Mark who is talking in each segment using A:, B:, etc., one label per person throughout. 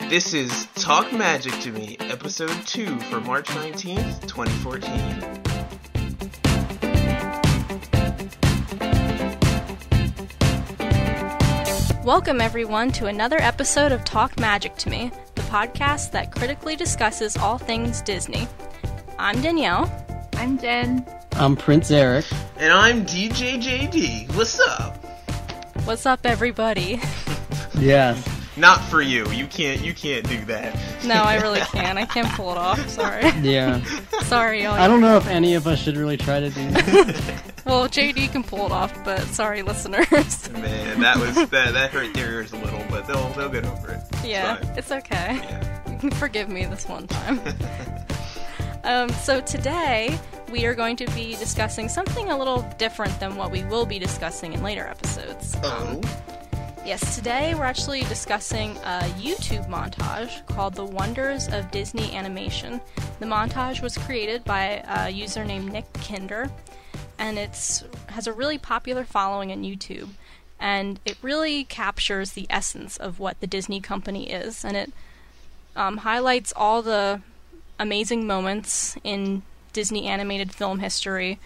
A: This is Talk Magic to Me, episode 2 for March 19th, 2014.
B: Welcome everyone to another episode of Talk Magic to Me, the podcast that critically discusses all things Disney. I'm Danielle.
C: I'm Jen.
D: I'm Prince Eric.
A: And I'm DJ JD. What's up?
B: What's up, everybody?
D: Yes.
A: Not for you. You can't do that.
B: No, I really can't. I can't pull it off. Sorry.
D: Yeah.
B: Sorry, y'all.
D: I don't know if any of us should really try to do that.
B: Well, JD can pull it off, but sorry, listeners.
A: Man, that hurt their ears a little, but they'll get over it.
B: Yeah, it's okay.
A: Yeah.
B: You can forgive me this one time. So today, we are going to be discussing something a little different than what we will be discussing in later episodes.
A: Oh?
B: Yes, today we're actually discussing a YouTube montage called The Wonders of Disney Animation. The montage was created by a user named Nick Kinder, and it has a really popular following on YouTube, and it really captures the essence of what the Disney company is, and it highlights all the amazing moments in Disney animated film history.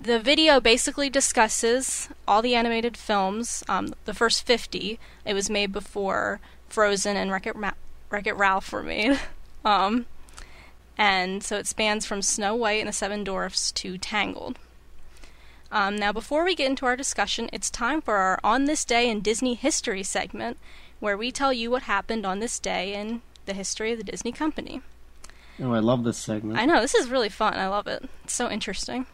B: The video basically discusses all the animated films, the first 50. It was made before Frozen and Wreck-It Ralph were made. And so it spans from Snow White and the Seven Dwarfs to Tangled. Now, before we get into our discussion, it's time for our On This Day in Disney History segment, where we tell you what happened on this day in the history of the Disney company.
D: Oh, I love this segment.
B: I know, this is really fun. I love it. It's so interesting.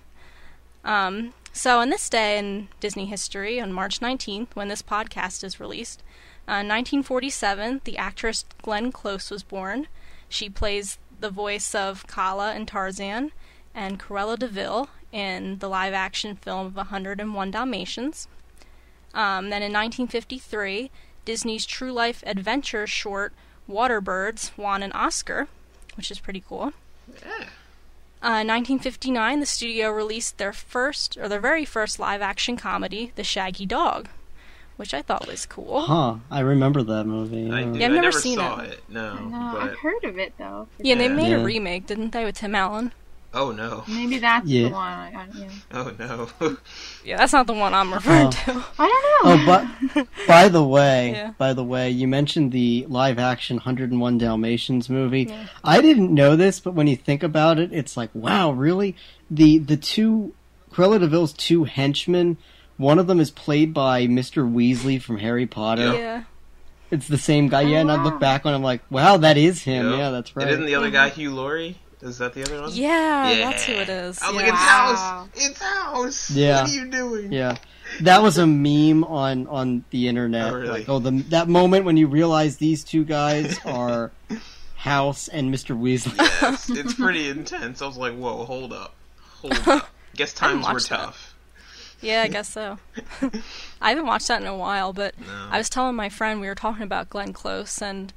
B: So on this day in Disney history, on March 19th, when this podcast is released, 1947, the actress Glenn Close was born. She plays the voice of Kala in Tarzan and Cruella de Vil in the live-action film of 101 Dalmatians. Then in 1953, Disney's true life adventure short Waterbirds won an Oscar, which is pretty cool.
A: Yeah.
B: 1959, the studio released their very first live-action comedy, The Shaggy Dog, which I thought was cool.
D: Huh, I remember that movie.
A: I do.
B: Yeah, I've never seen
A: saw
B: it.
A: it. No,
C: I've heard of it, though.
B: Yeah, they made a remake, didn't they, with Tim Allen?
A: Oh, no.
C: Maybe that's the one.
A: Oh, no.
B: Yeah, that's not the one I'm referring to.
C: I don't know.
D: Oh, but by the way, you mentioned the live-action 101 Dalmatians movie.
B: Yeah.
D: I didn't know this, but when you think about it, it's like, wow, really? The two, Cruella de Vil's two henchmen, one of them is played by Mr. Weasley from Harry Potter.
B: Yeah.
D: It's the same guy,
C: Oh,
D: and I look back and I'm like, wow, that is him.
A: Yep.
D: Yeah, that's right.
A: And isn't the other guy Hugh Laurie? Is that the other one?
B: Yeah, that's who it is.
A: I was
B: Yeah.
A: like, it's House! It's House!
D: Yeah.
A: What are you doing?
D: Yeah, that was a meme on the internet.
A: Oh, really?
D: Like, that moment when you realize these two guys are House and Mr. Weasley.
A: Yes, it's pretty intense. I was like, whoa, hold up. Guess times were tough.
B: Yeah, I guess so. I haven't watched that in a while, but
A: No.
B: I was telling my friend, we were talking about Glenn Close, and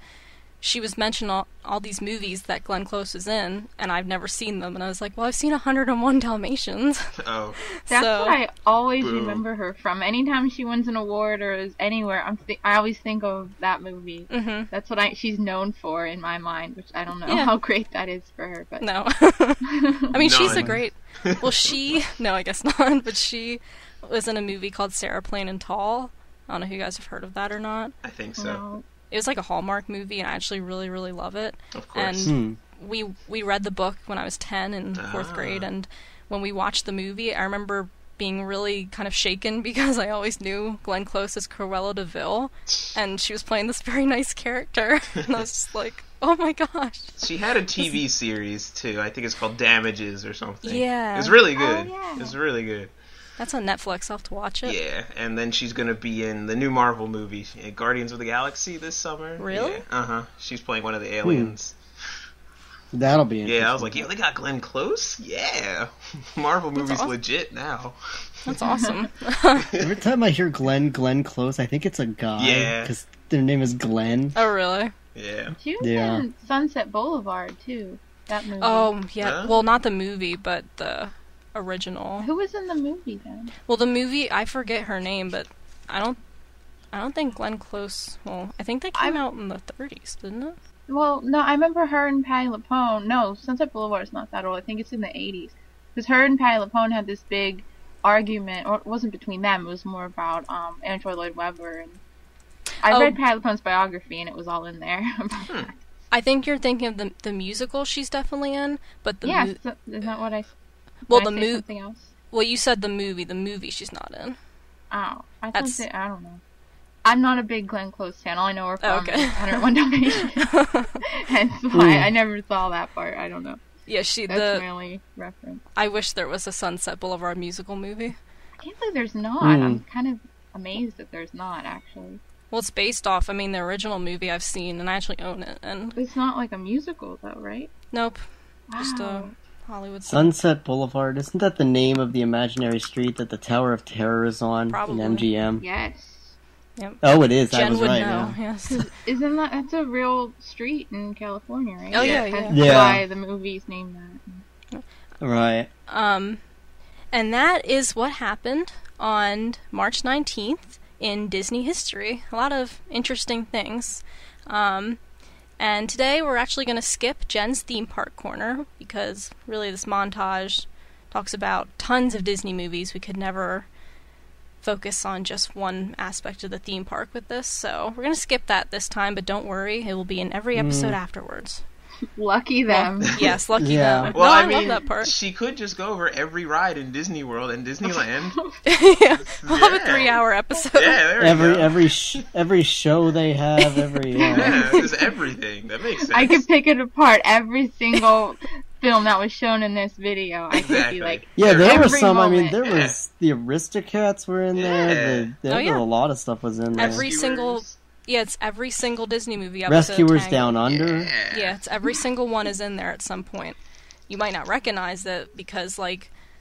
B: she was mentioning all these movies that Glenn Close is in, and I've never seen them, and I was like, well, I've seen 101 Dalmatians.
A: Oh.
C: That's
B: So-
C: what I always
A: Boom.
C: remember her from. Anytime she wins an award or is anywhere, I always think of that movie.
B: Mm-hmm.
C: That's what she's known for in my mind, which I don't know
B: Yeah.
C: how great that is for her. But
B: No. I mean, she's a
A: None.
B: great... Well, no, I guess not, but she was in a movie called Sarah Plain and Tall. I don't know if you guys have heard of that or not.
A: I think so.
C: no.
B: It was like a Hallmark movie, and I actually really, really love it.
A: Of course.
B: And we read the book when I was 10 in fourth grade, and when we watched the movie, I remember being really kind of shaken because I always knew Glenn Close as Cruella de Vil, and she was playing this very nice character, and I was just like, oh my gosh.
A: She had a TV series, too. I think it's called Damages or something.
B: Yeah.
A: It's really good.
C: yeah.
A: It's really good.
B: That's on Netflix, I'll have to watch it.
A: Yeah, and then she's going to be in the new Marvel movie, Guardians of the Galaxy, this summer.
B: Really?
A: Yeah. Uh-huh. She's playing one of the aliens.
D: That'll be interesting.
A: Yeah, I was like, they got Glenn Close? Yeah. Marvel movie's
B: awesome.
A: legit now.
B: That's awesome.
D: Every time I hear Glenn Close, I think it's a guy.
A: Yeah.
D: Because their name is Glenn.
B: Oh, really?
A: Yeah.
C: She was
D: Yeah.
C: in Sunset Boulevard, too. That movie.
B: Oh, yeah.
A: Huh?
B: Well, not the movie, but the original.
C: Who was in the movie, then?
B: Well, the movie, I forget her name, but I don't I don't think Glenn Close. Well, I think that came out in the 30s, didn't it?
C: Well, no, I remember her and Patti LuPone. No, Sunset Boulevard is not that old. I think it's in the 80s. Because her and Patti LuPone had this big argument, or it wasn't between them. It was more about Andrew Lloyd Webber. And I read Patti LuPone's biography, and it was all in there.
B: I think you're thinking of the musical she's definitely in, but the
C: isn't that what I?
B: Well, the
C: movie. Something else.
B: Well, you said the movie. The movie she's not in.
C: Oh, I don't know. I'm not a big Glenn Close fan. All I know are from 101 Dalmatians. Hence why I never saw that part. I don't know.
B: Yeah,
C: That's my only reference.
B: I wish there was a Sunset Boulevard musical movie.
C: I can't believe there's not. I'm kind of amazed that there's not, actually.
B: Well, it's based off, the original movie I've seen, and I actually own it. And
C: it's not like a musical, though, right?
B: Nope.
C: Wow.
B: Just a Hollywood
D: Sunset Boulevard. Isn't that the name of the imaginary street that the Tower of Terror is on
B: Probably.
D: in MGM?
C: Yes.
B: Yep.
D: Oh, it is.
B: Jen
D: I was
B: would
D: right.
B: know.
D: Yeah.
B: Yes.
C: Isn't that's a real street in California, right?
B: Oh yeah.
C: That's why the movie's named that.
D: Right.
B: And that is what happened on March 19th in Disney history. A lot of interesting things. And today we're actually going to skip Jen's theme park corner because really this montage talks about tons of Disney movies. We could never focus on just one aspect of the theme park with this, so we're going to skip that this time, but don't worry, it will be in every episode afterwards.
C: Lucky them.
B: Well, yes, lucky them.
A: Well,
B: no,
A: I mean,
B: love that part.
A: She could just go over every ride in Disney World and Disneyland.
B: Yeah, we'll have a 3-hour episode.
A: Yeah, there we go.
D: Every show they have,
A: there's everything. That makes sense.
C: I could pick it apart. Every single film that was shown in this video, I could be like,
D: there was some.
C: Moment.
D: There was the Aristocats were in there. A lot of stuff was in there.
B: It's every single Disney movie episode.
D: Rescuers Down Under.
B: Yeah, it's every single one is in there at some point. You might not recognize it because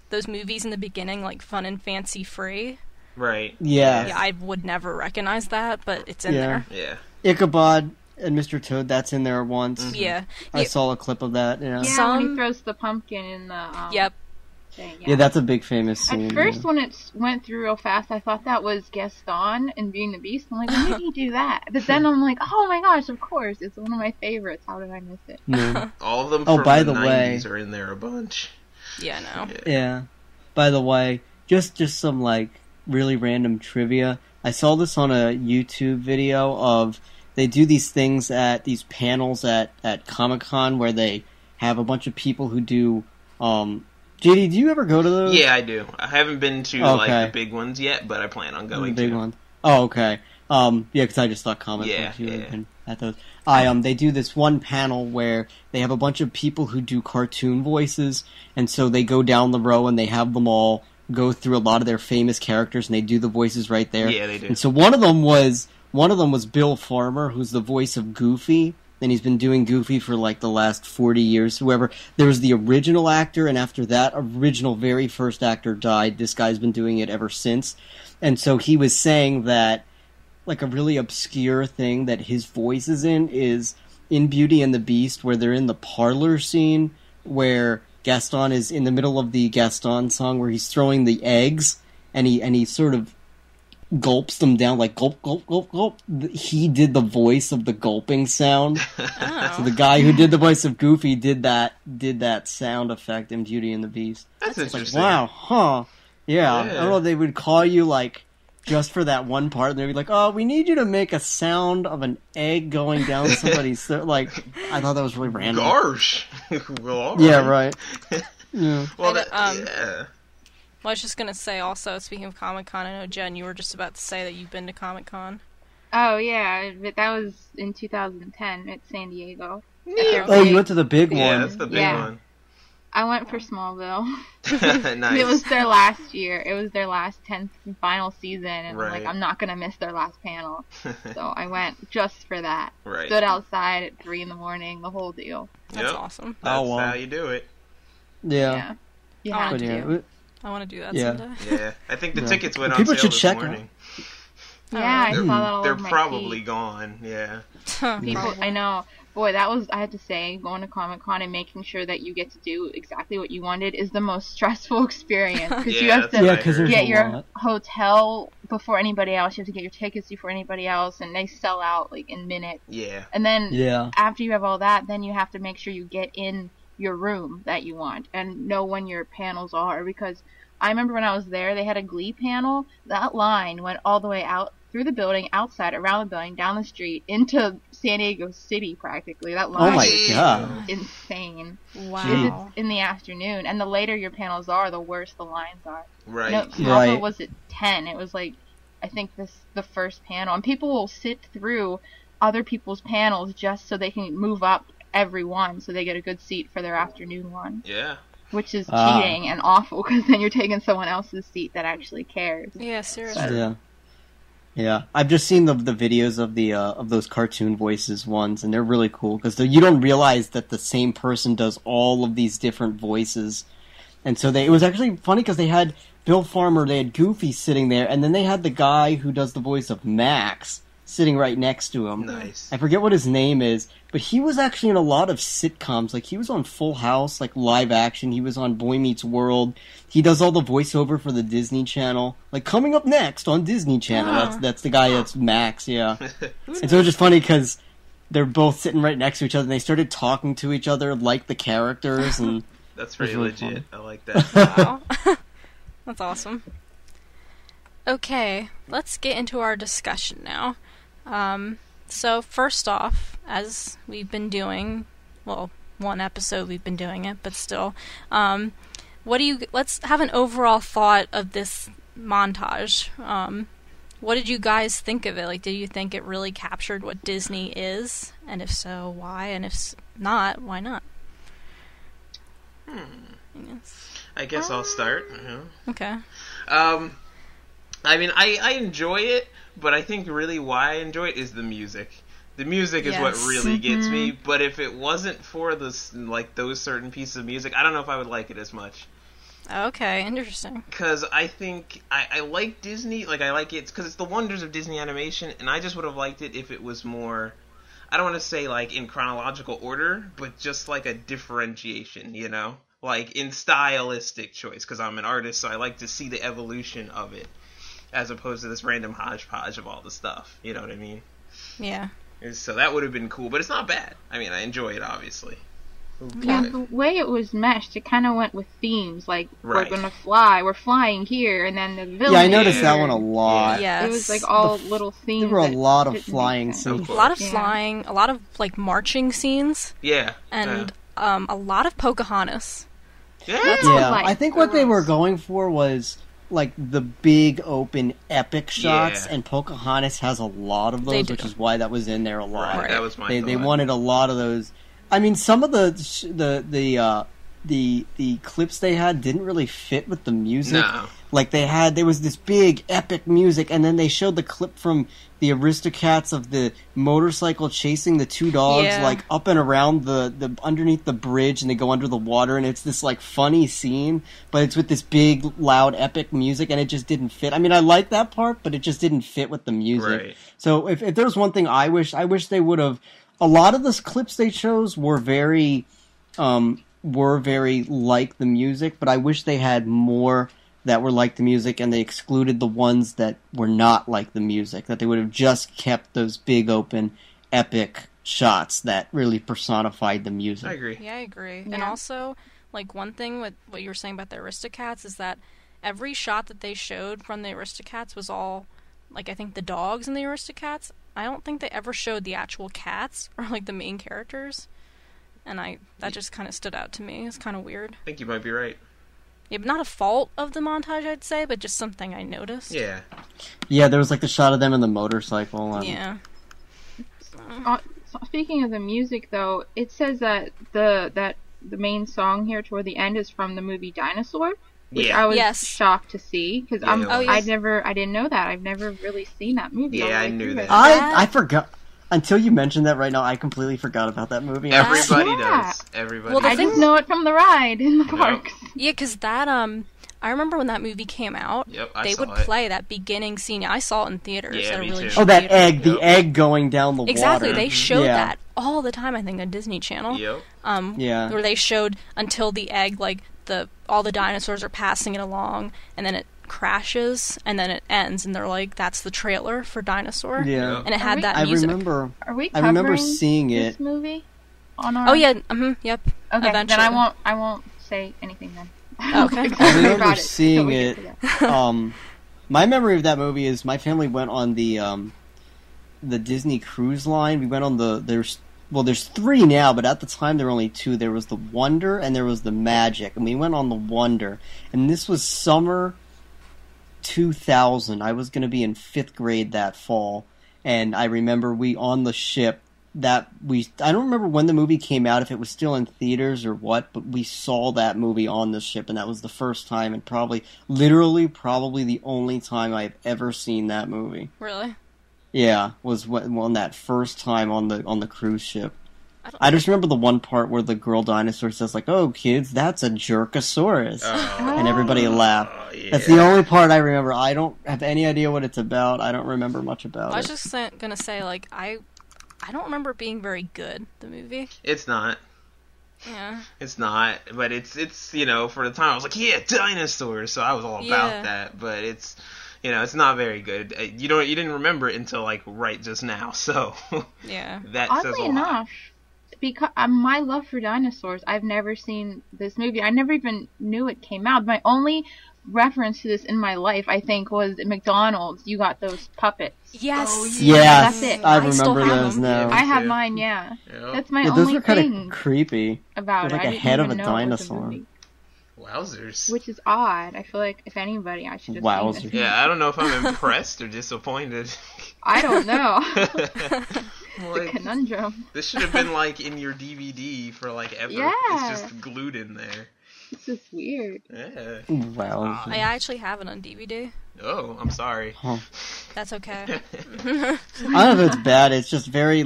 B: those movies in the beginning, like Fun and Fancy Free.
A: Right.
B: Yeah, I would never recognize that, but it's in there.
A: Yeah.
D: Ichabod and Mr. Toad, that's in there once.
B: Mm-hmm. Yeah.
D: I saw a clip of that. Yeah,
C: when he throws the pumpkin in the
B: Yep.
C: thing.
D: Yeah, that's a big famous scene.
C: At first, when it went through real fast, I thought that was Gaston in Beauty and the Beast. I'm like, why did he do that? But then I'm like, oh my gosh, of course. It's one of my favorites. How did I miss it?
D: Yeah.
A: All of them from
D: by
A: the
D: the
A: 90s
D: way,
A: are in there a bunch.
B: Yeah, no.
D: Yeah. By the way, just some really random trivia. I saw this on a YouTube video of they do these things at these panels at Comic-Con where they have a bunch of people who do JD, do you ever go to those?
A: Yeah, I do. I haven't been to the big ones yet, but I plan on going
D: the big
A: to.
D: Ones. Oh, okay. Yeah, because I just thought Comic-Con too at those. They do this one panel where they have a bunch of people who do cartoon voices, and so they go down the row and they have them all go through a lot of their famous characters, and they do the voices right there.
A: Yeah, they do.
D: And so one of them was Bill Farmer, who's the voice of Goofy, and he's been doing Goofy for the last 40 years. Whoever, there was the original actor, and after that original very first actor died. This guy's been doing it ever since, and so he was saying that a really obscure thing that his voice is in Beauty and the Beast, where they're in the parlor scene where Gaston is in the middle of the Gaston song where he's throwing the eggs and he sort of gulps them down gulp, gulp, gulp, gulp. He did the voice of the gulping sound.
B: Oh.
D: So the guy who did the voice of Goofy did that sound effect in Beauty and the Beast.
A: That's interesting.
D: Wow, huh? Yeah. I don't know, they would call you just for that one part, and they'd be like, "Oh, we need you to make a sound of an egg going down somebody's throat." I thought that was really random.
A: Gosh. Well, all right.
D: Yeah, right. Yeah.
A: Well,
B: Well, I was just gonna say also, speaking of Comic-Con, I know Jen, you were just about to say that you've been to Comic-Con.
C: Oh yeah, but that was in 2010 at San Diego.
B: Yeah.
D: Oh, you went to the big
A: yeah,
D: one.
A: that's the big one.
C: I went for Smallville.
A: Nice.
C: It was their last year. It was their last 10th and final season, and
A: Right.
C: I'm not gonna miss their last panel. So I went just for that.
A: Right.
C: Stood outside at 3 a.m, the whole deal.
B: That's awesome.
A: That's
D: wow.
A: how you do it.
D: Yeah.
C: You
B: I
C: have
B: wanna
C: to.
B: do I want to do that
D: Yeah.
B: someday.
A: Yeah. I think the tickets went on
D: People
A: sale
D: should
A: this
D: check
A: morning.
C: Yeah, I saw that all
A: They're
C: over my
A: probably
C: feed.
A: gone, yeah.
C: People, I know. Boy, that was, I had to say, going to Comic-Con and making sure that you get to do exactly what you wanted is the most stressful experience. Because you have to get your hotel before anybody else. You have to get your tickets before anybody else, and they sell out, like, in minutes.
A: Yeah.
C: And then, after you have all that, then you have to make sure you get in your room that you want and know when your panels are. Because I remember when I was there, they had a Glee panel. That line went all the way out through the building, outside, around the building, down the street, into San Diego City, practically. That line is insane.
B: Wow.
C: If it's in the afternoon, and the later your panels are, the worse the lines are.
A: Right.
C: Smallville was at 10. It was like, I think the first panel. And people will sit through other people's panels just so they can move up every one, so they get a good seat for their afternoon one.
A: Yeah.
C: Which is cheating and awful, because then you're taking someone else's seat that actually cares.
B: Yeah, seriously.
D: Yeah. Yeah, I've just seen the videos of the of those cartoon voices ones, and they're really cool because you don't realize that the same person does all of these different voices, and so it was actually funny because they had Bill Farmer, they had Goofy sitting there, and then they had the guy who does the voice of Max sitting right next to him.
A: Nice.
D: I forget what his name is, but he was actually in a lot of sitcoms. Like, he was on Full House, like live action. He was on Boy Meets World. He does all the voiceover for the Disney Channel. Like, coming up next on Disney Channel. That's the guy that's Max, yeah. And so it was just funny because they're both sitting right next to each other, and they started talking to each other like the characters. And
A: that's pretty
D: really
A: legit.
D: Fun.
A: I like that.
B: Wow. That's awesome. Okay, let's get into our discussion now. So first off, as we've been doing, well, one episode we've been doing it, but still, let's have an overall thought of this montage. What did you guys think of it? Like, did you think it really captured what Disney is? And if so, why? And if not, why not?
A: I guess I'll start.
B: Okay.
A: I mean, I enjoy it, but I think really why I enjoy it is the music. The music is what really gets me, but if it wasn't for those certain pieces of music, I don't know if I would like it as much.
B: Okay, interesting.
A: Because I think I like Disney, like I like it because it's the wonders of Disney animation, and I just would have liked it if it was more, I don't want to say like in chronological order, but just like a differentiation, you know? Like in stylistic choice, because I'm an artist, so I like to see the evolution of it, as opposed to this random hodgepodge of all the stuff, you know what I mean?
B: Yeah.
A: So that would have been cool, but it's not bad. I mean, I enjoy it, obviously.
C: Yeah, the way it was meshed, it kind of went with themes, like, we're gonna fly, we're flying here, and then the villain.
D: Yeah, I noticed that one a lot.
B: Yeah.
C: It was like all little themes.
D: There were a lot of flying scenes.
B: A lot of flying, a lot of, like, marching scenes.
A: Yeah.
B: And a lot of Pocahontas.
A: Yeah.
D: I think what they were going for was like the big open epic shots, and Pocahontas has a lot of those, which is why that was in there a lot.
A: Right. That was my thought.
D: They wanted a lot of those. I mean, some of the clips they had didn't really fit with the music.
A: No.
D: Like there was this big epic music, and then they showed the clip from the Aristocats of the motorcycle chasing the two dogs, like up and around the underneath the bridge, and they go under the water, and it's this like funny scene, but it's with this big, loud, epic music, and it just didn't fit. I mean, I like that part, but it just didn't fit with the music.
A: Right.
D: So if there was one thing I wish they would have. A lot of the clips they chose were very like the music, but I wish they had more that were like the music, and they excluded the ones that were not like the music, that they would have just kept those big open epic shots that really personified the music.
A: I agree.
B: Yeah, I agree.
C: Yeah.
B: And also, like, one thing with what you were saying about the Aristocats is that every shot that they showed from the Aristocats was all, like, I think the dogs in the Aristocats. I don't think they ever showed the actual cats or, like, the main characters. And that just kind of stood out to me. It's kind of weird.
A: I think you might be right.
B: Yeah, but not a fault of the montage, I'd say, but just something I noticed.
A: Yeah.
D: Yeah, there was like the shot of them in the motorcycle.
B: Yeah.
C: Speaking of the music, though, it says that the main song here toward the end is from the movie Dinosaur, which I was shocked to see because I didn't know that. I've never really seen that movie.
A: Yeah, I knew that.
D: I forgot. Until you mentioned that right now, I completely forgot about that movie.
A: Everybody does. Everybody.
B: Well,
C: I just know it from the ride in the parks.
B: Yeah, because that I remember when that movie came out,
A: Yep,
B: they would play that beginning scene. I saw it in theaters.
A: Yeah,
B: at a
A: me
B: really
A: too.
B: cheap
D: Oh, that
B: theater.
D: egg, the egg going down the water.
B: Exactly, they showed
D: Yeah.
B: that all the time, I think, on Disney Channel.
A: Yep.
D: Yeah.
B: Where they showed until the egg, like, all the dinosaurs are passing it along, and then it crashes, and then it ends, and they're like, that's the trailer for Dinosaur.
D: Yeah.
B: And it had that
D: I
B: music.
D: remember.
C: Are we
D: I
C: covering
D: remember seeing
C: this
D: it.
C: movie on our?
B: Oh, yeah, yep.
C: Okay,
B: Eventually.
C: then I won't say anything then.
B: Okay.
D: I remember
C: About it,
D: seeing
C: till we
D: it.
C: get to that.
D: My memory of that movie is my family went on the Disney Cruise Line. We went on there's 3 now, but at the time there were only 2. There was the Wonder and there was the Magic, and we went on the Wonder. And this was summer 2000. I was going to be in 5th grade that fall, and I remember we on the ship I don't remember when the movie came out, if it was still in theaters or what, but we saw that movie on the ship, and that was the first time, and probably the only time I've ever seen that movie.
B: Really?
D: Yeah, was when that first time on the cruise ship. I just remember the one part where the girl dinosaur says, like, "Oh, kids, that's a jerkosaurus," and everybody laughed.
A: Yeah.
D: That's the only part I remember. I don't have any idea what it's about. I don't remember much about it.
B: I was just gonna say, like, I don't remember it being very good, the movie.
A: It's not.
B: Yeah.
A: It's not, but it's for the time I was like, yeah, dinosaurs, so I was all about that, but it's it's not very good. You didn't remember it until like right just now, so
B: yeah.
A: That
C: Oddly
A: says a lot.
C: enough, because my love for dinosaurs, I've never seen this movie. I never even knew it came out. My only reference to this in my life, I think, was at McDonald's. You got those puppets.
B: Yes.
C: Oh,
D: Yeah,
C: that's it.
D: I
B: still
D: remember
B: have
D: those
B: them.
D: now.
C: I have
A: too.
C: mine. Yeah,
A: Yep.
C: that's my
D: Yeah,
C: only
D: those were kind
C: thing
D: of creepy.
C: about
D: They're
C: it.
D: like
C: I
D: a
C: didn't
D: head of
C: even
D: a
C: know it was
D: dinosaur.
C: movie,
A: Wowzers.
C: which is odd. I feel like if anybody, I should have
D: Wowzers.
C: seen it.
A: Yeah, I don't know if I'm impressed or disappointed.
C: I don't know.
A: Like,
C: Conundrum.
A: this should have been like in your DVD for like ever.
C: Yeah.
A: It's just glued in there.
C: This is weird.
A: Yeah.
D: Wow.
B: I actually have it on DVD.
A: Oh, I'm sorry.
D: Huh.
B: That's okay.
D: I don't know if it's bad. It's just very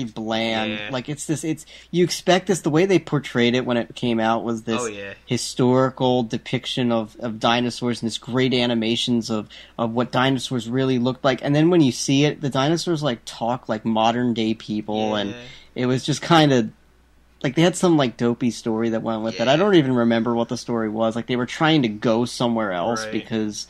D: bland.
A: Yeah.
D: Like you expect this. The way they portrayed it when it came out was this
A: Oh, yeah.
D: historical depiction of dinosaurs and this great animations of what dinosaurs really looked like. And then when you see it, the dinosaurs like talk like modern day people, and it was just kind of like they had some like dopey story that went with it. I don't even remember what the story was. Like they were trying to go somewhere else because.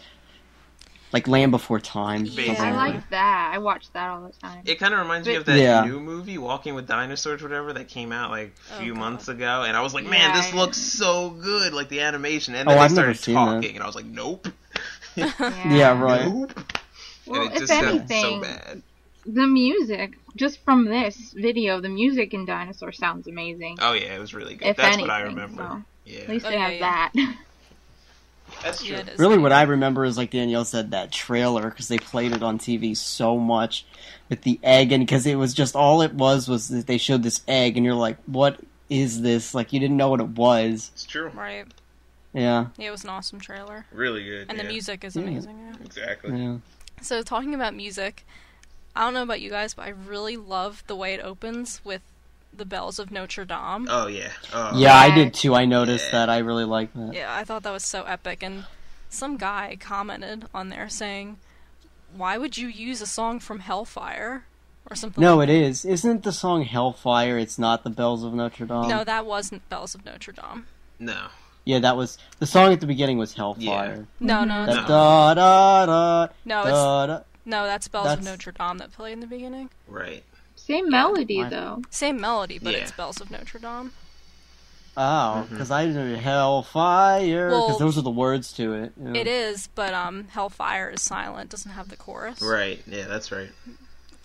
D: Like Land Before Time.
A: Yeah,
C: I like that. I watch that all the time.
A: It kind of reminds me of that new movie, Walking with Dinosaurs, whatever, that came out like a few months ago, and I was like, man, this looks so good, like the animation, and then they started talking, and I was like, nope.
D: Yeah, right.
A: Nope.
C: Well,
A: and it
C: if
A: just sounds
C: anything,
A: so bad.
C: the music, just from this video, the music in Dinosaur sounds amazing.
A: Oh yeah, it was really good.
C: If
A: That's
C: anything,
A: what I remember.
C: So
A: Yeah.
C: at least
B: Oh,
C: they have that.
A: That's true.
B: Yeah, it is.
D: Really, what I remember is, like Danielle said, that trailer, because they played it on TV so much with the egg, and because it was just, all it was that they showed this egg, and you're like, what is this? Like, you didn't know what it was.
A: It's true.
B: Right.
D: Yeah.
B: Yeah, it was an awesome trailer.
A: Really good.
B: And the music is amazing. Yeah.
A: Exactly.
D: Yeah.
B: So, talking about music, I don't know about you guys, but I really love the way it opens with the bells of Notre Dame.
A: Oh yeah. Oh.
D: Yeah, I did too. I noticed that. I really liked that.
B: Yeah, I thought that was so epic. And some guy commented on there saying, why would you use a song from Hellfire? Or something
D: No,
B: like
D: it is. Isn't the song Hellfire? It's not the Bells of Notre Dame.
B: No, that wasn't Bells of Notre Dame.
A: No.
D: Yeah, that was the song at the beginning was Hellfire.
B: No, no,
D: That
B: no.
D: da da da.
B: No,
D: da, da.
B: No, that's Bells of
D: That's-
B: Notre Dame that played in the beginning.
A: Right.
C: Same melody, though.
B: Same melody, but
A: Yeah.
B: it's Bells of Notre Dame.
D: Oh, because I knew Hellfire, because
B: Well,
D: those are the words to it. Yeah.
B: It is, but Hellfire is silent, doesn't have the chorus.
A: Right. Yeah, that's right.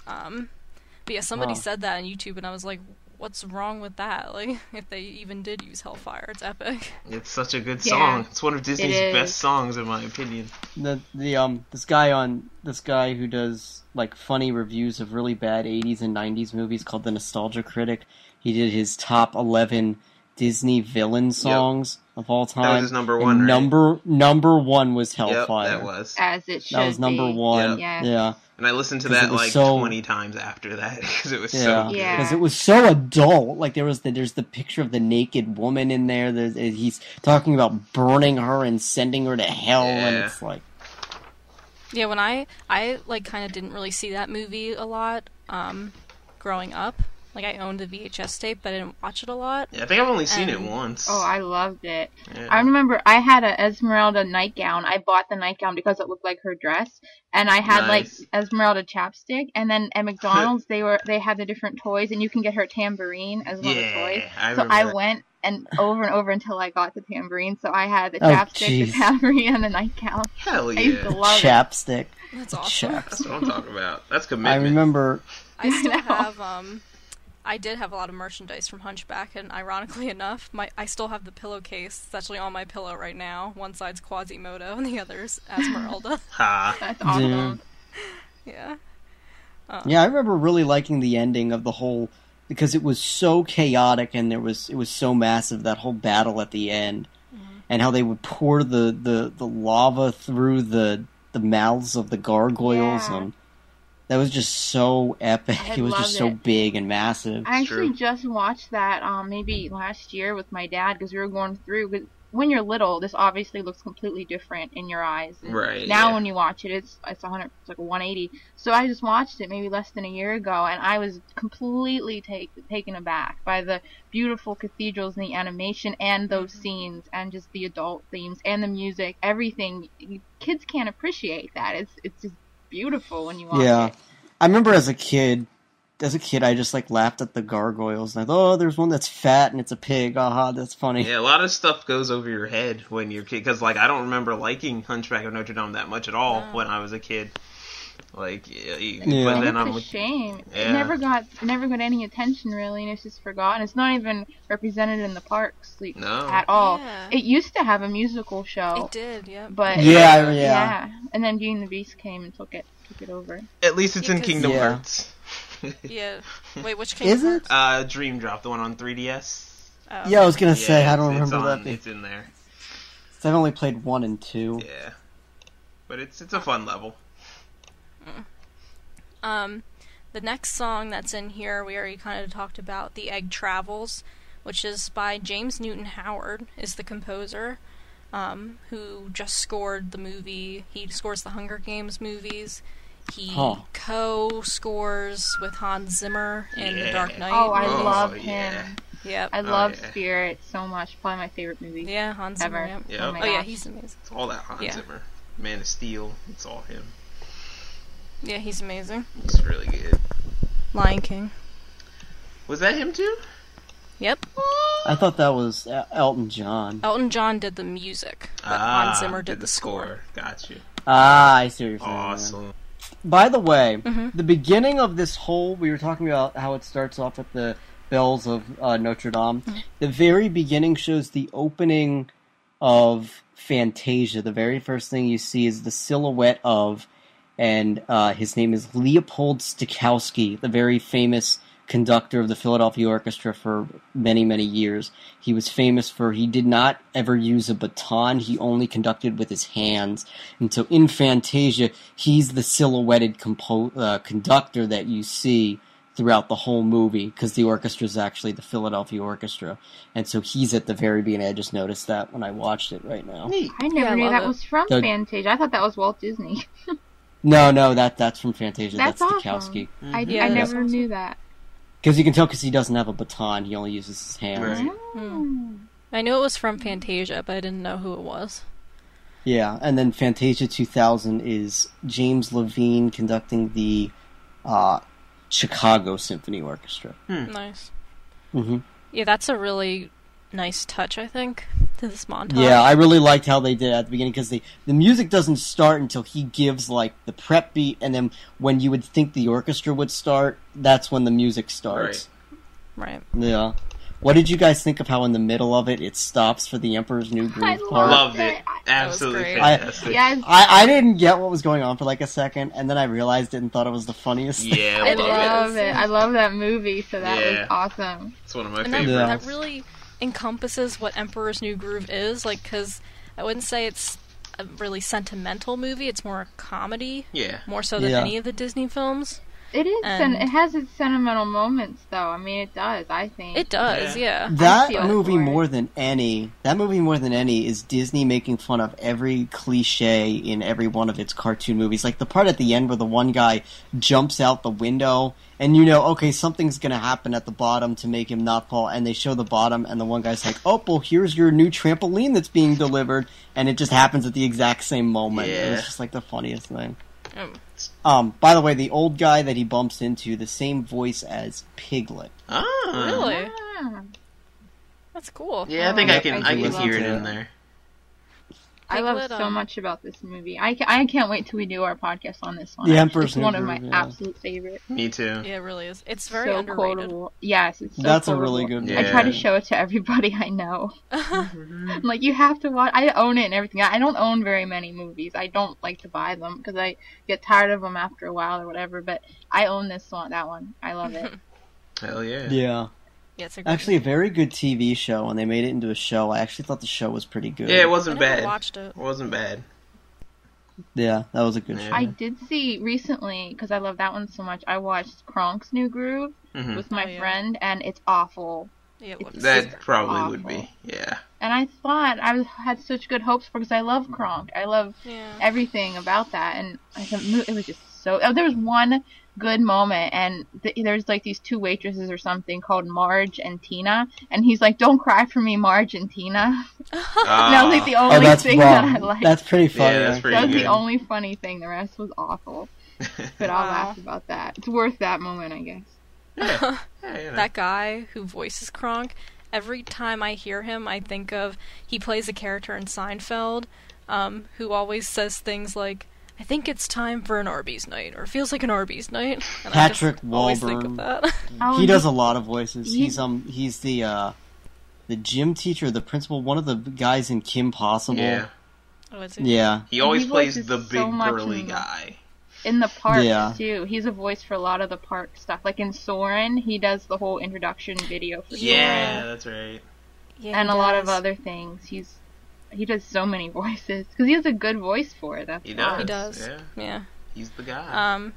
B: But yeah, somebody
D: Oh.
B: said that on YouTube, and I was like, what's wrong with that? Like, if they even did use Hellfire, it's epic.
A: It's such a good
C: Yeah,
A: song. It's one of Disney's
C: is.
A: best songs, in my opinion.
D: This guy who does like funny reviews of really bad 80s and 90s movies called The Nostalgia Critic. He did his top 11 Disney villain songs of all time.
A: That was his number one,
D: and
A: right?
D: number one was Hellfire.
A: Yep, that was.
C: As it should
D: That was number
C: be.
D: one.
C: Yeah.
D: Yeah.
A: And I listened to
D: 'Cause
A: that
D: it was
A: like
D: so-
A: 20 times after that because it was so
D: Yeah,
A: good.
C: Yeah.
D: because it was so adult. Like there's the picture of the naked woman in there. He's talking about burning her and sending her to hell, and
A: Yeah.
D: it's like,
B: Yeah, when I like kind of didn't really see that movie a lot growing up. Like I owned the VHS tape, but I didn't watch it a lot.
A: Yeah, I think I've only seen it
B: And-
A: once.
C: Oh, I loved it.
A: Yeah.
C: I remember I had a Esmeralda nightgown. I bought the nightgown because it looked like her dress, and I had
A: Nice.
C: like Esmeralda chapstick. And then at McDonald's, they had the different toys, and you can get her tambourine as one of the toys.
A: Yeah, I
C: So
A: remember
C: I
A: that.
C: went and over until I got the tambourine. So I had the
D: Oh,
C: chapstick, the
D: jeez.
C: tambourine, and the nightgown.
A: Hell
C: I used to
A: yeah.
C: love it.
D: chapstick.
B: That's awesome.
A: That's what I'm talking about. That's
D: I
A: commitment.
D: remember.
B: I still
C: know.
B: have I did have a lot of merchandise from Hunchback, and ironically enough, I still have the pillowcase. It's actually on my pillow right now. One side's Quasimodo, and the other's Esmeralda.
A: Ha.
C: That's awesome.
B: Yeah.
D: Yeah, I remember really liking the ending of the whole, because it was so chaotic and it was so massive, that whole battle at the end, and how they would pour the lava through the mouths of the gargoyles,
C: Yeah.
D: and that was just so epic.
C: I
D: It was just so
C: loved it.
D: big and massive.
C: I actually
A: True.
C: just watched that maybe last year with my dad because we were going through. Cause when you're little, this obviously looks completely different in your eyes. And
A: Right,
C: now,
A: yeah.
C: when you watch it, it's like a 180. So I just watched it maybe less than a year ago, and I was completely taken aback by the beautiful cathedrals and the animation and those scenes and just the adult themes and the music. Everything. Kids can't appreciate that. It's just beautiful when you watch
D: Yeah,
C: it.
D: I remember as a kid, I just like laughed at the gargoyles. And I thought, oh, there's one that's fat and it's a pig. Aha, that's funny.
A: Yeah, a lot of stuff goes over your head when you're a kid. Because, like, I don't remember liking Hunchback of Notre Dame that much at all when I was a kid. Like,
D: Yeah.
A: but
C: And
A: then I'm
C: it's a shame.
A: Yeah.
C: It never got any attention really, and it's just forgotten. It's not even represented in the parks like,
A: No.
C: at all.
B: Yeah.
C: It used to have a musical show,
B: It did, yeah.
C: but
D: Yeah.
C: and then Beauty and the Beast came and took it over.
A: At least it's in
B: Because-
A: Kingdom
D: Yeah.
A: Hearts.
B: Yeah. Wait, which came
D: Is it?
A: Dream Drop, the one on 3DS.
B: Oh.
D: Yeah, I was gonna say,
A: Yeah,
D: I don't
A: it's
D: remember
A: on,
D: that.
A: It's in there.
D: I've only played 1 and 2.
A: Yeah. But it's a fun level.
B: The next song that's in here, we already kind of talked about, The Egg Travels, which is by James Newton Howard, is the composer, who just scored the movie. He scores the Hunger Games movies. He co-scores with Hans Zimmer in The Dark Knight.
C: Oh, I
A: Oh,
C: love
A: yeah.
C: him.
B: Yep.
C: I love
A: yeah.
C: Spirit so much. Probably my favorite movie
B: Yeah, Hans Zimmer.
C: ever.
B: Yep.
A: Yep.
C: Oh, my
B: Oh yeah,
C: gosh.
B: he's amazing.
A: It's all that Hans
B: Yeah.
A: Zimmer. Man of Steel, it's all him.
B: Yeah, he's amazing.
A: He's really good.
B: Lion King.
A: Was that him too?
B: Yep.
D: I thought that was Elton John.
B: Elton John did the music, but Hans Zimmer did the score.
A: Got you.
D: Ah, I see what you're saying.
A: Awesome.
D: By the way,
B: Mhm.
D: the beginning of this whole, we were talking about how it starts off with the bells of Notre Dame. The very beginning shows the opening of Fantasia. The very first thing you see is the silhouette of, and his name is Leopold Stokowski, the very famous conductor of the Philadelphia Orchestra for many, many years. He was famous for, he did not ever use a baton, he only conducted with his hands. And so in Fantasia, he's the silhouetted conductor that you see throughout the whole movie, because the orchestra is actually the Philadelphia Orchestra. And so he's at the very beginning. I just noticed that when I watched it right now.
A: Neat.
C: I never
B: Yeah, I
C: knew
B: love
C: that
B: it.
C: was from
D: The-
C: Fantasia. I thought that was Walt Disney.
D: No, that's from Fantasia. That's
C: That's
D: Stokowski.
C: I
B: Yeah,
C: never
B: that's awesome.
C: knew that.
D: Because you can tell because he doesn't have a baton, he only uses his hands.
A: Right.
C: Mm.
B: I knew it was from Fantasia, but I didn't know who it was.
D: Yeah, and then Fantasia 2000 is James Levine conducting the Chicago Symphony Orchestra.
B: Nice.
D: hmm
B: Yeah, that's a really nice touch, I think, to this montage.
D: Yeah, I really liked how they did it at the beginning, because the music doesn't start until he gives, like, the prep beat, and then when you would think the orchestra would start, that's when the music starts.
B: Right.
D: Yeah. What did you guys think of how in the middle of it, it stops for the Emperor's New Groove
C: I
D: part?
A: Loved
C: That
A: it.
C: was
A: Absolutely
B: great.
A: fantastic.
C: Yes,
D: I didn't get what was going on for like a second, and then I realized it and thought it was the funniest thing.
A: Yeah,
C: I
A: love
C: love it. I love that movie, so that
A: Yeah.
C: was awesome.
A: It's one of my
B: And that,
A: favorites.
B: that really encompasses what Emperor's New Groove is, like, because I wouldn't say it's a really sentimental movie. It's more a comedy.
A: Yeah.
B: More so than any of the Disney films.
C: It is. It has its sentimental moments, though. I mean, it does. I think
B: it does. Yeah.
D: That movie more than any is Disney making fun of every cliche in every one of its cartoon movies. Like the part at the end where the one guy jumps out the window, and okay, something's gonna happen at the bottom to make him not fall, and they show the bottom, and the one guy's like, "Oh, well, here's your new trampoline that's being delivered," and it just happens at the exact same moment. Yeah. It was just like the funniest thing. By the way, the old guy that he bumps into, the same voice as Piglet.
A: Oh,
B: really? That's cool.
A: Yeah, I think I can hear it in there.
C: I love so much about this movie. I can't wait till we do our podcast on this one. It's one of my absolute favorites.
A: Me too.
B: Yeah, it really is. It's very underrated.
C: Quotable. Yes, it's so
D: That's
C: quotable.
D: a really good movie.
C: I try to show it to everybody I know. I'm like, you have to watch. I own it and everything. I don't own very many movies. I don't like to buy them because I get tired of them after a while or whatever. But I own that one. I love it.
A: Hell yeah.
D: Yeah.
B: Yeah, it's
D: actually a very good TV show. When they made it into a show, I actually thought the show was pretty good.
A: Yeah, it wasn't bad.
B: I watched it.
A: It wasn't bad.
D: Yeah, that was a good show.
C: I did see recently, because I love that one so much, I watched Kronk's New Groove with my friend, and it's awful.
B: Yeah,
A: that probably would be. Yeah.
C: And I thought I had such good hopes for because I love Kronk. I love everything about that, and it was just so. Oh, there was one good moment, and there's like these two waitresses or something called Marge and Tina, and he's like, "Don't cry for me, Marge and Tina." That was like the only thing that I liked.
D: That's pretty funny.
A: Yeah, that's pretty
C: that was
A: good.
C: the only funny thing. The rest was awful. But I'll laugh about that. It's worth that moment, I guess.
A: Yeah.
B: That guy who voices Kronk, every time I hear him, I think of he plays a character in Seinfeld, who always says things like, "I think it's time for an Arby's night," or "feels like an Arby's night." And
D: Patrick
B: I always think of
D: Wahlberg.
B: that.
D: He does a lot of voices. He's the gym teacher, the principal, one of the guys in Kim Possible.
A: Yeah.
B: Oh, is he?
D: Yeah.
A: He always
C: He
A: plays
C: voices
A: the big
C: so much
A: burly
C: in
A: guy.
C: In the parks, too. He's a voice for a lot of the park stuff. Like in Soarin', he does the whole introduction video for
A: Yeah,
C: Soarin'.
A: that's right.
B: Yeah,
C: And a lot of other things. He does so many voices. Because he has a good voice for it.
A: He does.
B: He does.
A: Yeah. He's the guy.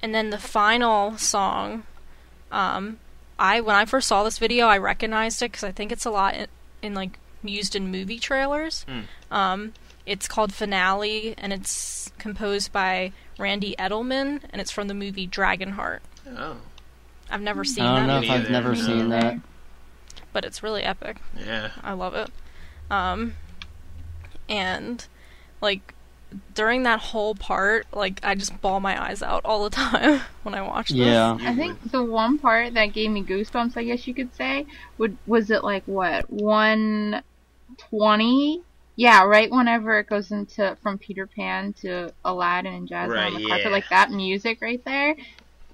B: And then the final song, when I first saw this video, I recognized it because I think it's a lot in like used in movie trailers. It's called Finale, and it's composed by Randy Edelman, and it's from the movie Dragonheart.
A: Oh.
B: I've never seen
D: I don't
B: that
D: know
B: movie.
D: if I've never seen that.
B: But it's really epic.
A: Yeah.
B: I love it. And, like, during that whole part, like, I just bawl my eyes out all the time when I watch this.
D: Yeah.
C: I think the one part that gave me goosebumps, I guess you could say, was it like, what, 1:20? Yeah, right whenever it goes into, from Peter Pan to Aladdin and Jasmine on the carpet, like that music right there,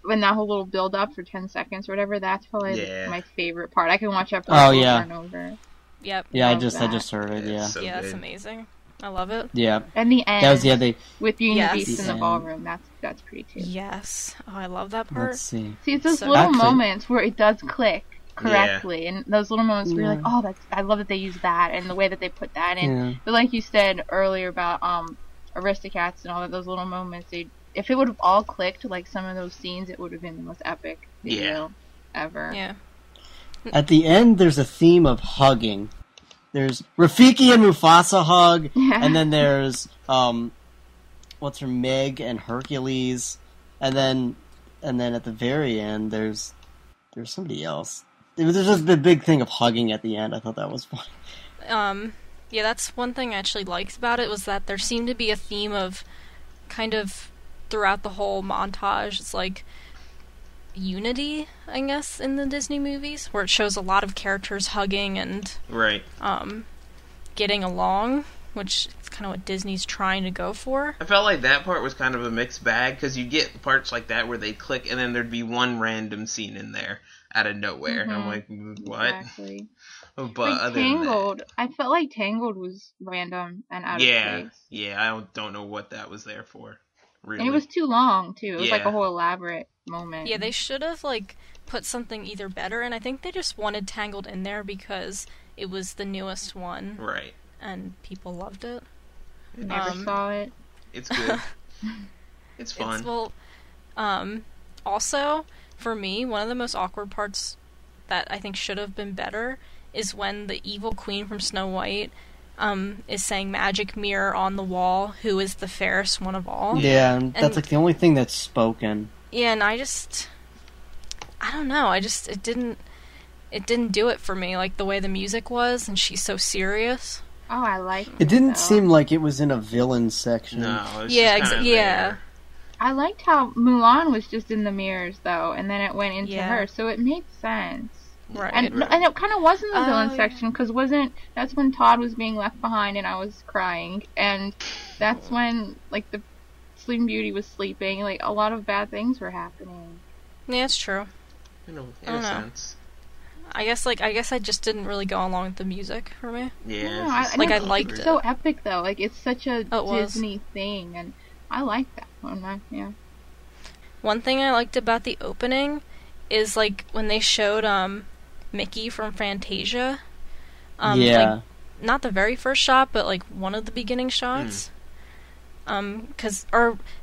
C: when that whole little build up for 10 seconds or whatever, that's probably my favorite part. I can watch that part over and over.
B: Yep.
D: Yeah, I just heard it, yeah.
A: So
B: yeah, it's amazing. I love it.
D: Yeah.
C: And the end, with Beauty and the Beast in the
D: end.
C: ballroom, that's pretty too.
B: Yes. Oh, I love that part.
D: Let's see.
C: See, it's those little moments where it does click correctly, and those little moments where you're like, oh, I love that they use that, and the way that they put that in. But like you said earlier about Aristocats and all of those little moments, if it would have all clicked like some of those scenes, it would have been the most epic video ever.
B: Yeah.
D: At the end, there's a theme of hugging. There's Rafiki and Mufasa hug, and then there's what's her Meg and Hercules, and then at the very end there's somebody else. There's just a big thing of hugging at the end. I thought that was fun.
B: Yeah, that's one thing I actually liked about it, was that there seemed to be a theme of kind of throughout the whole montage. It's like unity, I guess, in the Disney movies, where it shows a lot of characters hugging and getting along, which is kind of what Disney's trying to go for. I
A: felt like that part was kind of a mixed bag, because you get parts like that where they click and then there'd be one random scene in there out of nowhere. And I'm like, what?
C: Exactly.
A: But
C: like
A: other
C: Tangled,
A: than that,
C: I felt like Tangled was random and out of place.
A: Yeah, I don't know what that was there for. Really.
C: And it was too long, too. It was like a whole elaborate moment.
B: Yeah, they should have, like, put something either better, and I think they just wanted Tangled in there because it was the newest one.
A: Right.
B: And people loved it.
C: Never saw it.
A: It's good. It's fun.
B: Also, for me, one of the most awkward parts that I think should have been better is when the evil queen from Snow White is saying magic mirror on the wall, who is the fairest one of all.
D: Yeah, and that's like the only thing that's spoken.
B: Yeah, and I don't know, it didn't do it for me, like the way the music was, and she's so serious.
C: Oh, I like it.
D: It didn't seem like it was in a villain section.
A: No, it's
B: yeah,
A: just
B: yeah.
C: I liked how Mulan was just in the mirrors, though, and then it went into her, so it made sense.
B: Right.
C: And it kind of was in the villain section, because that's when Todd was being left behind and I was crying, and that's when, like, the Sleeping Beauty was sleeping, like, a lot of bad things were happening.
B: Yeah, it's true.
A: In a sense.
B: I guess I just didn't really go along with the music for me.
A: Yeah.
C: I
B: liked it.
C: It's so epic, though. Like, it's such a Disney
B: was.
C: thing, and I like that one, yeah.
B: One thing I liked about the opening is, like, when they showed, Mickey from Fantasia. Like, not the very first shot, but, like, one of the beginning shots. And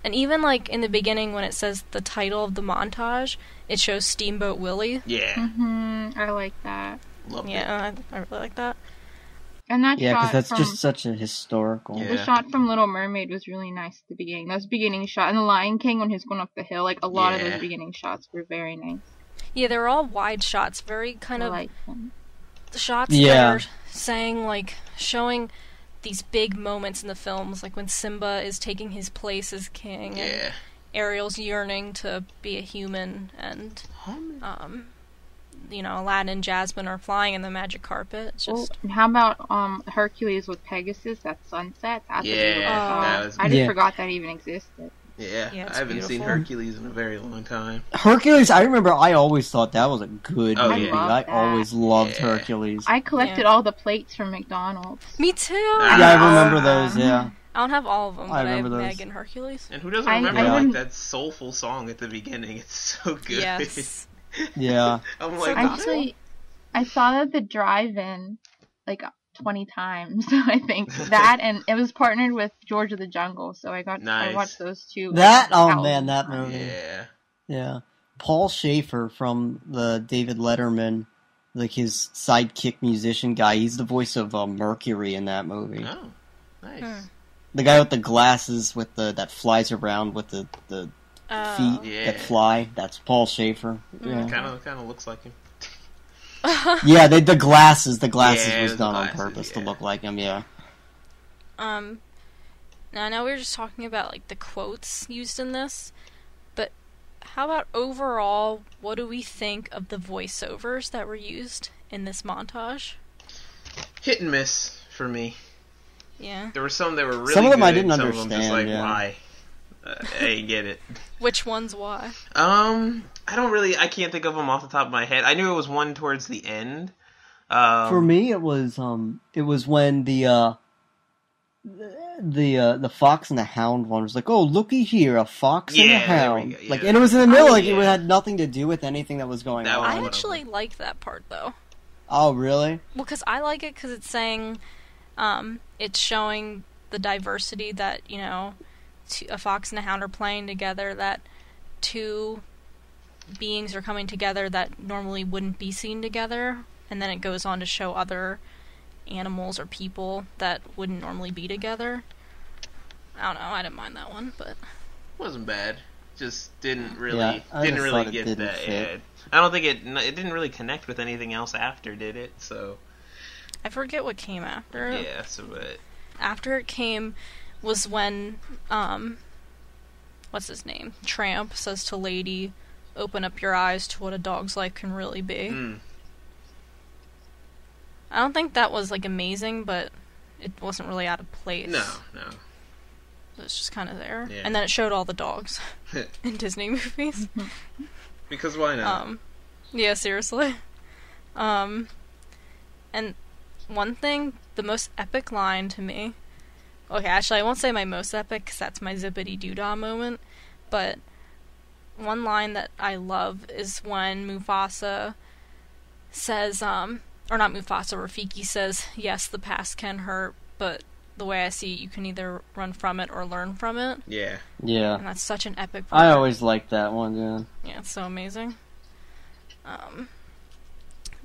B: even, like, in the beginning when it says the title of the montage, it shows Steamboat Willie.
A: Yeah.
C: I like that.
A: Loved it.
B: I really like that.
C: And that
D: Yeah, because
C: shot
D: that's just such a historical.
A: Yeah.
C: The shot from Little Mermaid was really nice at the beginning. That was beginning shot. And The Lion King, when he's going up the hill, like, a lot of those beginning shots were very nice.
B: Yeah, they were all wide shots, very kind of...
C: I like them.
B: The shots that are saying, like, showing these big moments in the films, like when Simba is taking his place as king, and Ariel's yearning to be a human, and, Aladdin and Jasmine are flying in the magic carpet. It's just...
C: Well, how about Hercules with Pegasus, that sunset? That's a beautiful shot. I just forgot that even existed.
A: Yeah, I haven't
B: beautiful.
A: seen Hercules in a very long time.
D: Hercules, I remember I always thought that was a good movie.
C: I
D: always loved Hercules.
C: I collected all the plates from McDonald's.
B: Me too!
D: Yeah, I remember those,
B: I don't have all of them, but I have
D: those.
B: Meg and Hercules.
A: And who doesn't remember like that soulful song at the beginning? It's so good.
B: Yes.
D: Yeah.
A: I'm like,
C: actually, I saw that at the drive-in, like, 20 times, I think. That, and it was partnered with George of the Jungle, so I watched those two.
D: That movie.
A: Yeah.
D: Yeah. Paul Schaefer from the David Letterman, like his sidekick musician guy, he's the voice of Mercury in that movie.
A: Oh, nice.
D: The guy with the glasses with that flies around with the feet that fly, that's Paul Schaefer. Yeah.
A: Kind of looks like him.
D: Yeah, the glasses was done on purpose to look like him, yeah.
B: Now I know we were just talking about, like, the quotes used in this, but how about overall, what do we think of the voiceovers that were used in this montage?
A: Hit and miss for me.
B: Yeah.
A: There were some that were really
D: some of them
A: good,
D: I didn't
A: some
D: understand,
A: of them just like, why? I didn't get it.
B: Which ones why?
A: I can't think of them off the top of my head. I knew it was one towards the end.
D: For me, it was when the Fox and the Hound one was like, oh, looky here, a fox and a hound.
A: Yeah.
D: Like, and it was in the middle, it had nothing to do with anything that was going on.
B: I actually like that part, though.
D: Oh, really?
B: Well, because I like it because it's saying, it's showing the diversity that, a fox and a hound are playing together, that two beings are coming together that normally wouldn't be seen together, and then it goes on to show other animals or people that wouldn't normally be together. I don't know, I didn't mind that one, but...
A: It wasn't bad. Just didn't really get that.
D: Fit.
A: I don't think it didn't really connect with anything else after, did it? So...
B: I forget what came after.
A: Yeah, but...
B: After it came was when, what's his name? Tramp says to Lady, open up your eyes to what a dog's life can really be. I don't think that was, like, amazing, but it wasn't really out of place.
A: No.
B: It was just kind of there.
A: Yeah.
B: And then it showed all the dogs in Disney movies.
A: Because why not?
B: Yeah, seriously. And one thing, the most epic line to me... Okay, actually, I won't say my most epic, because that's my zippity-doo-dah moment, but one line that I love is when Mufasa says, or not Mufasa, Rafiki says, yes, the past can hurt, but the way I see it, you can either run from it or learn from it.
A: Yeah.
D: Yeah.
B: And that's such an epic part.
D: I always liked that one, yeah.
B: Yeah, it's so amazing.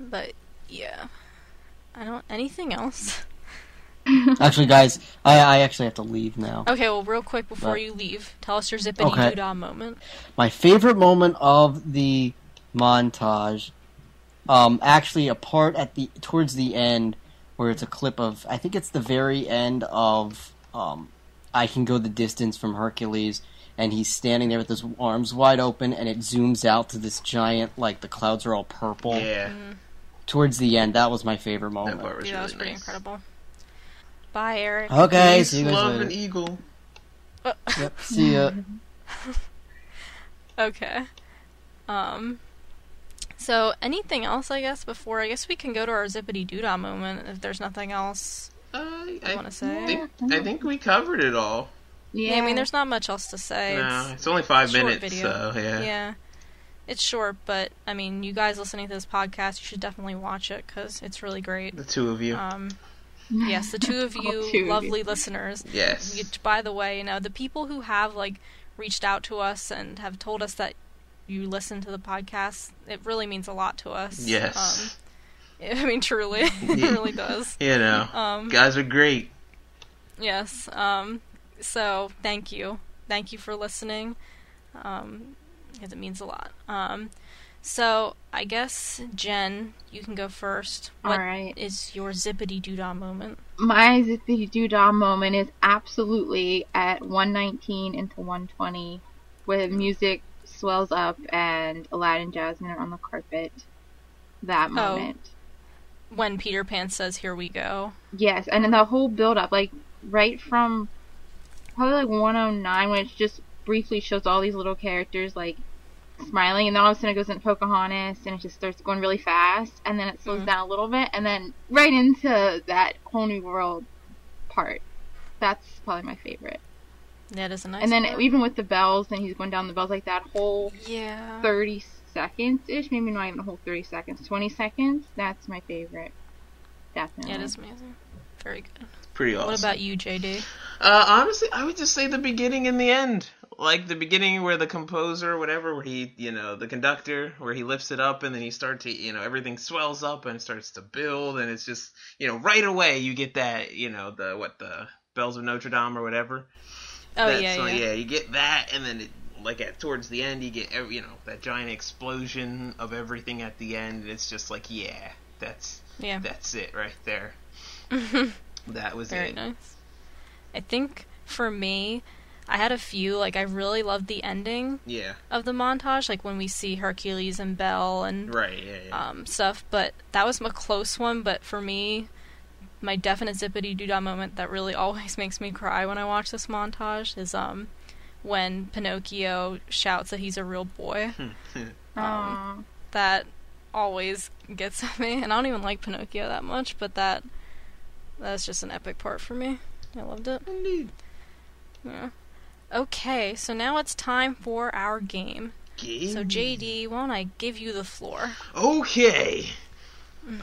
B: But, yeah. Anything else?
D: Actually, guys, I actually have to leave now.
B: Okay, well, real quick before you leave, tell us your zippity-doo-dah moment.
D: My favorite moment of the montage, actually a part towards the end where it's a clip of, I think it's the very end of I Can Go the Distance from Hercules, and he's standing there with his arms wide open, and it zooms out to this giant, like, the clouds are all purple.
A: Yeah.
D: Towards the end, that was my favorite moment.
A: That part was
B: Yeah, that was
A: really
B: pretty
A: nice.
B: incredible. Bye, Eric.
D: Okay,
A: Peace,
D: see you guys
A: love,
D: later.
A: and eagle.
D: Yep, see ya.
B: Okay. So, anything else, I guess, before... I guess we can go to our zippity-doo-dah moment, if there's nothing else you want to say.
A: I think we covered it all.
B: Yeah, I mean, there's not much else to say.
A: No, it's only 5
B: short
A: minutes,
B: video.
A: so yeah.
B: Yeah. It's short, but, I mean, you guys listening to this podcast, you should definitely watch it, because it's really great.
A: The two of you.
B: Yes, the two of
C: All
B: you
C: two of
B: lovely
C: you.
B: listeners.
A: Yes.
B: By the way, the people who have, reached out to us and have told us that you listen to the podcast, it really means a lot to us.
A: Yes.
B: I mean, truly. It really does.
A: Guys are great.
B: Yes. So, thank you. Thank you for listening. Because it means a lot. So, I guess, Jen, you can go first. What is your zippity-doo-dah moment?
C: My zippity-doo-dah moment is absolutely at 1:19 into 1:20, where the music swells up and Aladdin and Jasmine are on the carpet. That moment.
B: When Peter Pan says, "Here we go."
C: Yes, and then the whole build-up, right from probably 1:09, when it just briefly shows all these little characters, smiling, and then all of a sudden it goes into Pocahontas, and it just starts going really fast, and then it slows down a little bit, and then right into that whole new world part. That's probably my favorite.
B: That is a nice
C: And then
B: part.
C: even with the bells, and he's going down the bells, that whole 30 seconds-ish, maybe not even a whole 30 seconds, 20 seconds, that's my favorite. Definitely.
B: Yeah, it is amazing. Very good.
A: Pretty awesome.
B: What about you, JD?
A: Honestly, I would just say the beginning and the end. Like the beginning where the composer, whatever, where he, the conductor, where he lifts it up and then he starts to, everything swells up and starts to build, and it's just, right away you get that, the Bells of Notre Dame or whatever.
B: Oh,
A: yeah, you get that, and then towards the end you get, that giant explosion of everything at the end, and it's just that's it right there. That was
B: Very
A: it.
B: nice. I think for me, I had a few, I really loved the ending of the montage, when we see Hercules and Belle and stuff, but that was a close one, but for me, my definite zippity-doo-dah moment that really always makes me cry when I watch this montage is when Pinocchio shouts that he's a real boy. That always gets me, and I don't even like Pinocchio that much, but that's just an epic part for me. I loved it.
A: Indeed.
B: Yeah. Okay, so now it's time for our game. So JD, why don't I give you the floor?
A: Okay.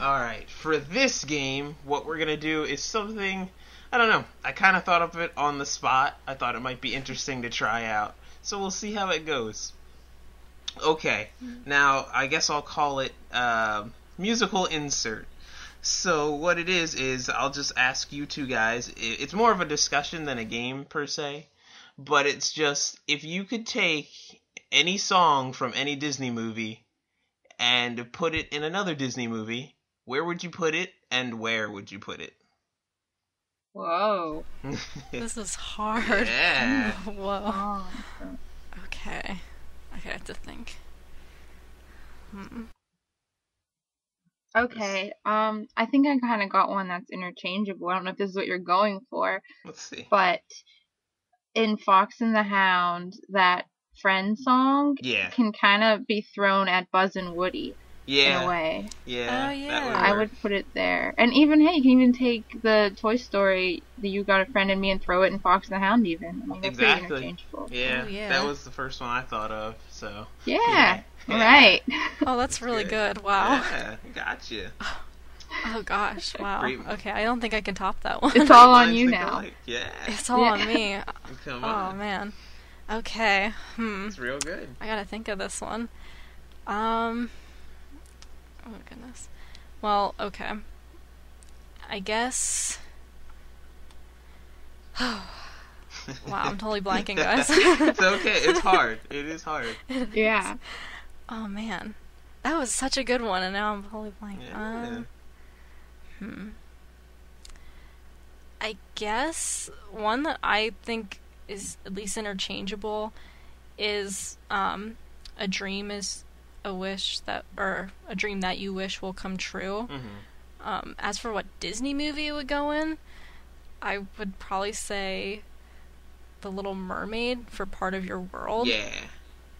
A: Alright, for this game, what we're gonna do is something, I don't know, I kind of thought of it on the spot. I thought it might be interesting to try out. So we'll see how it goes. Okay, now I guess I'll call it musical insert. So what it is I'll just ask you two guys, it's more of a discussion than a game per se, but it's just, if you could take any song from any Disney movie and put it in another Disney movie, where would you put it and where would you put it?
C: Whoa.
B: This is hard.
A: Yeah.
B: Whoa. Okay. I have to think.
C: Okay, I think I kind of got one that's interchangeable. I don't know if this is what you're going for.
A: Let's see.
C: But in Fox and the Hound, that Friend song can kind of be thrown at Buzz and Woody in a way.
A: Yeah.
B: Oh, yeah.
A: That would
C: I
A: work.
C: would put it there. And even, hey, you can even take the Toy Story, the You Got a Friend in Me, and throw it in Fox and the Hound even. I mean, they're pretty
A: Exactly.
C: interchangeable.
A: Yeah,
B: Oh, yeah.
A: that was the first one I thought of, so.
C: Yeah. Right.
B: Oh, that's really good. Wow.
A: Yeah, gotcha.
B: Oh gosh, wow.
A: Great one.
B: Okay, I don't think I can top that one.
C: It's all on
A: Lines
C: you
A: think
C: now.
A: alike. Yeah.
B: It's all on me.
A: Come
B: Oh
A: on.
B: man. Okay.
A: It's real good.
B: I gotta think of this one. Oh goodness. Well, okay. I guess. Wow, I'm totally blanking, guys.
A: It's okay. It's hard. It is hard.
C: Yeah.
B: Oh man, that was such a good one, and now I'm totally blanking.
A: Yeah.
B: I guess one that I think is at least interchangeable is a dream is a wish that, or a dream that you wish will come true.
A: Mm-hmm.
B: As for what Disney movie it would go in, I would probably say The Little Mermaid for Part of Your World.
A: Yeah.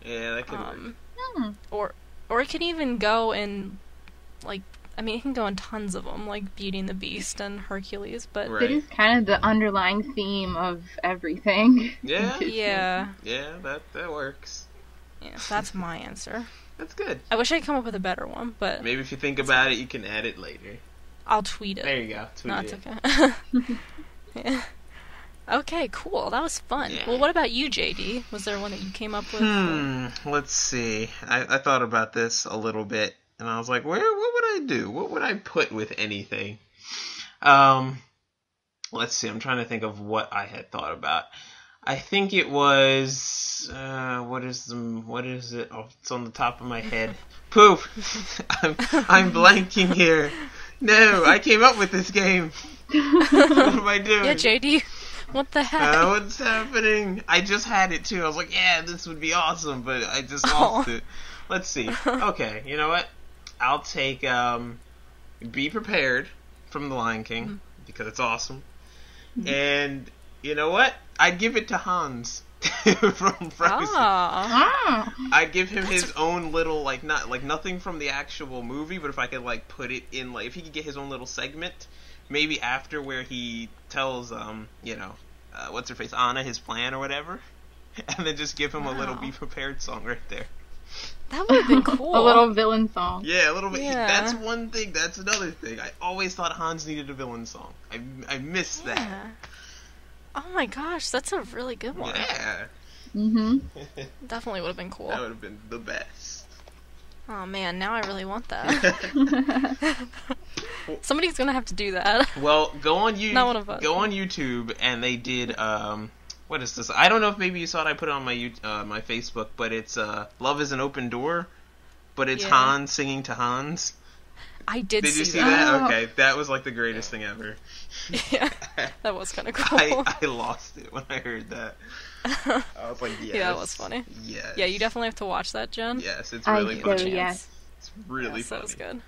A: Yeah, that could work.
B: Or it could even go in, like, I mean, it can go in tons of them, like Beauty and the Beast and Hercules, but...
A: Right.
C: It is kind of the underlying theme of everything.
A: Yeah.
B: Yeah.
A: Yeah, that works.
B: Yeah, that's my answer.
A: That's good.
B: I wish I'd come up with a better one, but
A: Maybe if you think about it, you can add it later.
B: I'll tweet it.
A: There you go. Tweet
B: No,
A: it.
B: it's okay. Yeah. Okay, cool. That was fun.
A: Yeah.
B: Well, what about you, JD? Was there one that you came up with?
A: Let's see. I thought about this a little bit, and I was like, what would I do? What would I put with anything? Let's see. I'm trying to think of what I had thought about. I think it was, what is it? Oh, it's on the top of my head. Poof! I'm blanking here. No, I came up with this game. What am I doing?
B: Yeah, JD. What the heck?
A: What's happening? I just had it too. I was like, yeah, this would be awesome, but I just lost it. Let's see. Okay, you know what? I'll take Be Prepared from The Lion King, because it's awesome. And you know what? I'd give it to Hans from Frozen.
C: Ah.
A: I'd give him his own little, like, not like nothing from the actual movie, but if I could like put it in, like, if he could get his own little segment, maybe after where he tells what's her face, Anna, his plan or whatever, and then just give him a little Be Prepared song right there.
B: That would have been cool.
C: A little villain song.
A: Yeah, a little bit.
B: Yeah.
A: That's one thing. That's another thing. I always thought Hans needed a villain song. I missed that.
B: Yeah. Oh my gosh, that's a really good one.
A: Yeah.
C: Mm-hmm.
B: Definitely would have been cool.
A: That would have been the best.
B: Oh man, now I really want that. Somebody's gonna have to do that.
A: Well, go on YouTube.
B: Not one of us.
A: Go on YouTube, and they did. What is this? I don't know if maybe you saw it. I put it on my my Facebook, but it's Love Is an Open Door, but it's
B: Yeah.
A: Hans singing to Hans.
B: I did
A: Did you see
B: that.
A: that?
C: Oh.
A: Okay, that was like the greatest thing ever.
B: Yeah, that was kind of cool.
A: I lost it when I heard that. I was like, yes.
B: Yeah, that was funny.
A: Yes.
B: Yeah, you definitely have to watch that, Jen.
A: Yes, it's
C: I
A: really
C: do,
A: funny.
C: yes.
A: It's really
B: Yes, that
A: funny.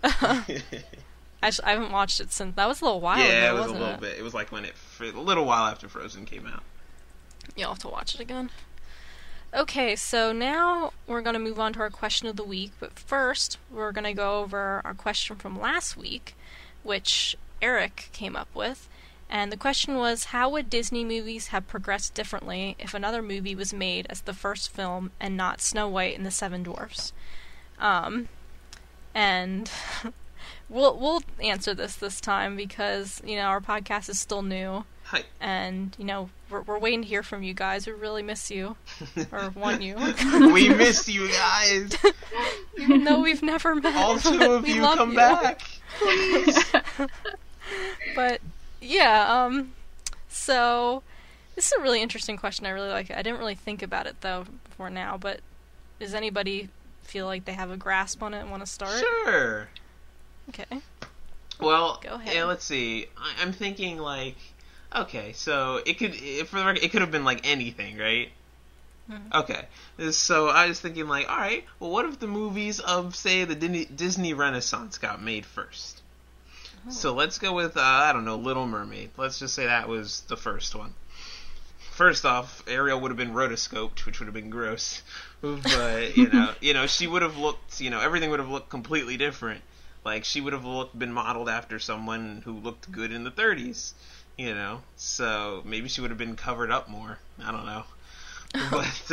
B: was good. Actually, I haven't watched it since. That was a little while ago,
A: Yeah, it was a
B: wasn't
A: little bit. It was like when a little while after Frozen came out.
B: You'll have to watch it again. Okay, so now we're going to move on to our question of the week, but first we're going to go over our question from last week, which Eric came up with. And the question was, how would Disney movies have progressed differently if another movie was made as the first film and not Snow White and the Seven Dwarfs? And we'll answer this time because, our podcast is still new.
A: Hi.
B: And, we're waiting to hear from you guys. We really miss you. Or want you.
A: We miss you guys.
B: Even though we've never met.
A: All two of
B: We
A: you
B: love
A: come
B: you.
A: back. Please.
B: But, yeah, so this is a really interesting question. I really like it. I didn't really think about it, though, before now, but does anybody feel like they have a grasp on it and want to start?
A: Sure.
B: Okay.
A: Well,
B: Go ahead.
A: yeah, let's see. I'm thinking like, okay, so it could have been like anything, right?
B: Mhm.
A: Okay, so I was thinking like, all right, well, what if the movies of, say, the Disney Renaissance got made first?
B: Oh.
A: So let's go with I don't know, Little Mermaid. Let's just say that was the first one. First off, Ariel would have been rotoscoped, which would have been gross, but she would have looked, everything would have looked completely different. Like, she would have been modeled after someone who looked good in the 30s, so maybe she would have been covered up more. I don't know. But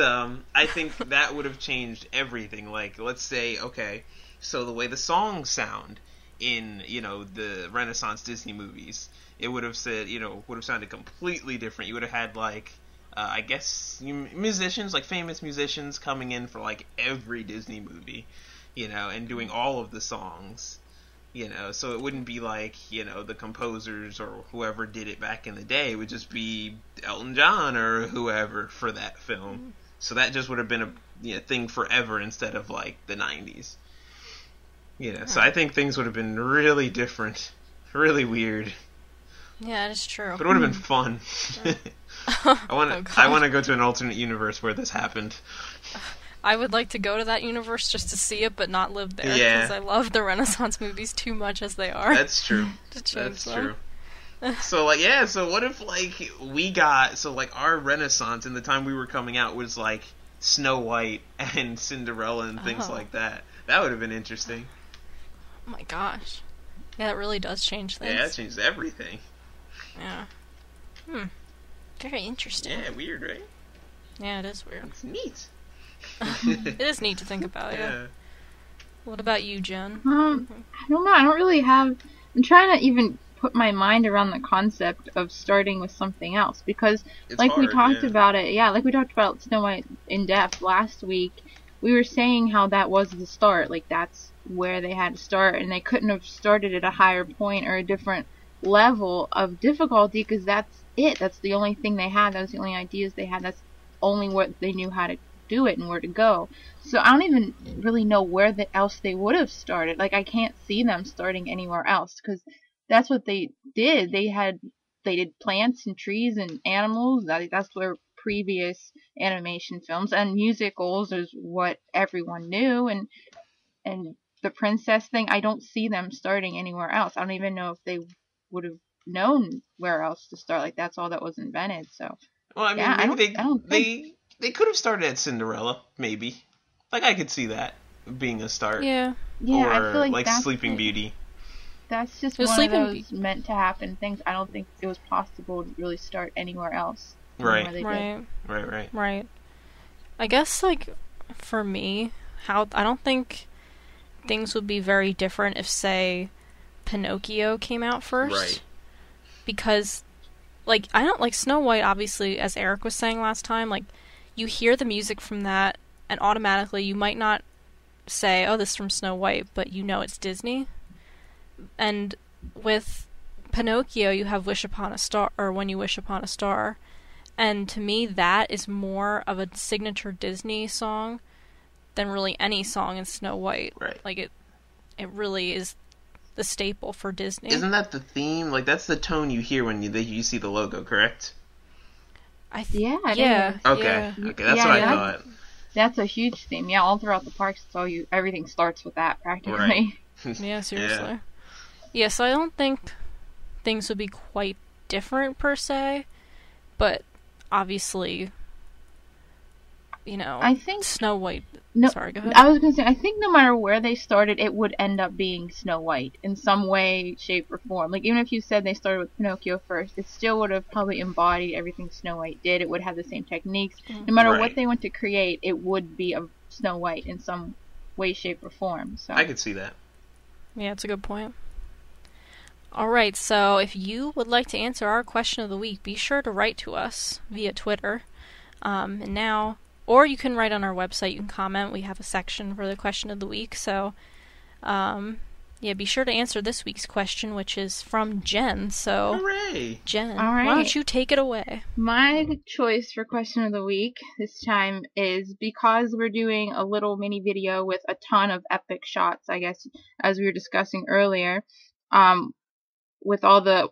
A: I think that would have changed everything. Like, let's say, okay, so the way the songs sound in, the Renaissance Disney movies. It would have said, would have sounded completely different. You would have had, like, I guess, musicians, like famous musicians coming in for, like, every Disney movie, and doing all of the songs, so it wouldn't be like, the composers or whoever did it back in the day. It would just be Elton John or whoever for that film. So that just would have been a thing forever instead of, like, the 90s. So I think things would have been really different, really weird.
B: Yeah, that is true.
A: But it would have been fun. I want to go to an alternate universe where this happened.
B: I would like to go to that universe just to see it, but not live there.
A: Yeah.
B: Because I love the Renaissance movies too much as they are.
A: That's true. That's true. So, like, yeah, so what if, like, our Renaissance in the time we were coming out was, like, Snow White and Cinderella and things like that. That would have been interesting.
B: Oh my gosh. Yeah, it really does change things.
A: Yeah, it changes everything.
B: Yeah. Very interesting.
A: Yeah, weird, right?
B: Yeah, it is weird.
A: It's neat.
B: It is neat to think about, yeah. What about you, Jen?
C: I don't know. I don't really have... I'm trying to even put my mind around the concept of starting with something else, because
A: It's
C: like we
A: hard,
C: talked
A: yeah.
C: about it, like we talked about Snow White in depth last week, we were saying how that was the start, like that's where they had to start, and they couldn't have started at a higher point or a different level of difficulty, because that's it. That's the only thing they had. That was the only ideas they had. That's only what they knew how to do it and where to go. So I don't even really know where else they would have started. Like, I can't see them starting anywhere else, because that's what they did. They did plants and trees and animals. That's where previous animation films and musicals is what everyone knew, and the princess thing, I don't see them starting anywhere else. I don't even know if they would have known where else to start. Like, that's all that was invented. So,
A: Well, I mean,
C: yeah,
A: maybe they could have started at Cinderella, maybe. Like, I could see that being a start.
B: Yeah.
C: Yeah,
A: Or,
C: I feel like that's
A: Sleeping Beauty.
C: That's just
B: Well,
C: one of
B: Sleeping
C: those meant to happen things. I don't think it was possible to really start anywhere else. than
A: Right.
C: where they did.
A: Right.
B: I guess, like, for me, I don't think things would be very different if, say, Pinocchio came out first.
A: Right.
B: Because, like, I don't like Snow White, obviously, as Eric was saying last time, like, you hear the music from that, and automatically you might not say, oh, this is from Snow White, but you know it's Disney. And with Pinocchio, you have Wish Upon a Star, or When You Wish Upon a Star. And to me, that is more of a signature Disney song than really any song in Snow White.
A: Right.
B: Like, it really is the staple for Disney.
A: Isn't that the theme? Like, that's the tone you hear when you see the logo, correct?
C: Yeah, it
B: yeah.
C: is.
A: Okay.
C: Yeah.
A: Okay, that's
C: Yeah,
A: what I
C: yeah.
A: thought.
C: That's a huge theme. Yeah, all throughout the parks, everything starts with that practically.
A: Right.
B: Yeah, seriously. Yeah, so I don't think things would be quite different per se, but obviously,
C: I think
B: Snow White.
C: No,
B: Sorry, go ahead.
C: I was gonna say, I think no matter where they started, it would end up being Snow White in some way, shape, or form. Like, even if you said they started with Pinocchio first, it still would have probably embodied everything Snow White did. It would have the same techniques. No matter
A: Right.
C: what they went to create, it would be a Snow White in some way, shape, or form. So
A: I could see that.
B: Yeah, it's a good point. Alright, so if you would like to answer our question of the week, be sure to write to us via Twitter. Or you can write on our website, you can comment. We have a section for the question of the week. So, be sure to answer this week's question, which is from Jen. So,
A: Hooray!
B: Jen,
C: All right.
B: why don't you take it away?
C: my choice for question of the week this time is, because we're doing a little mini video with a ton of epic shots, I guess, as we were discussing earlier, with all the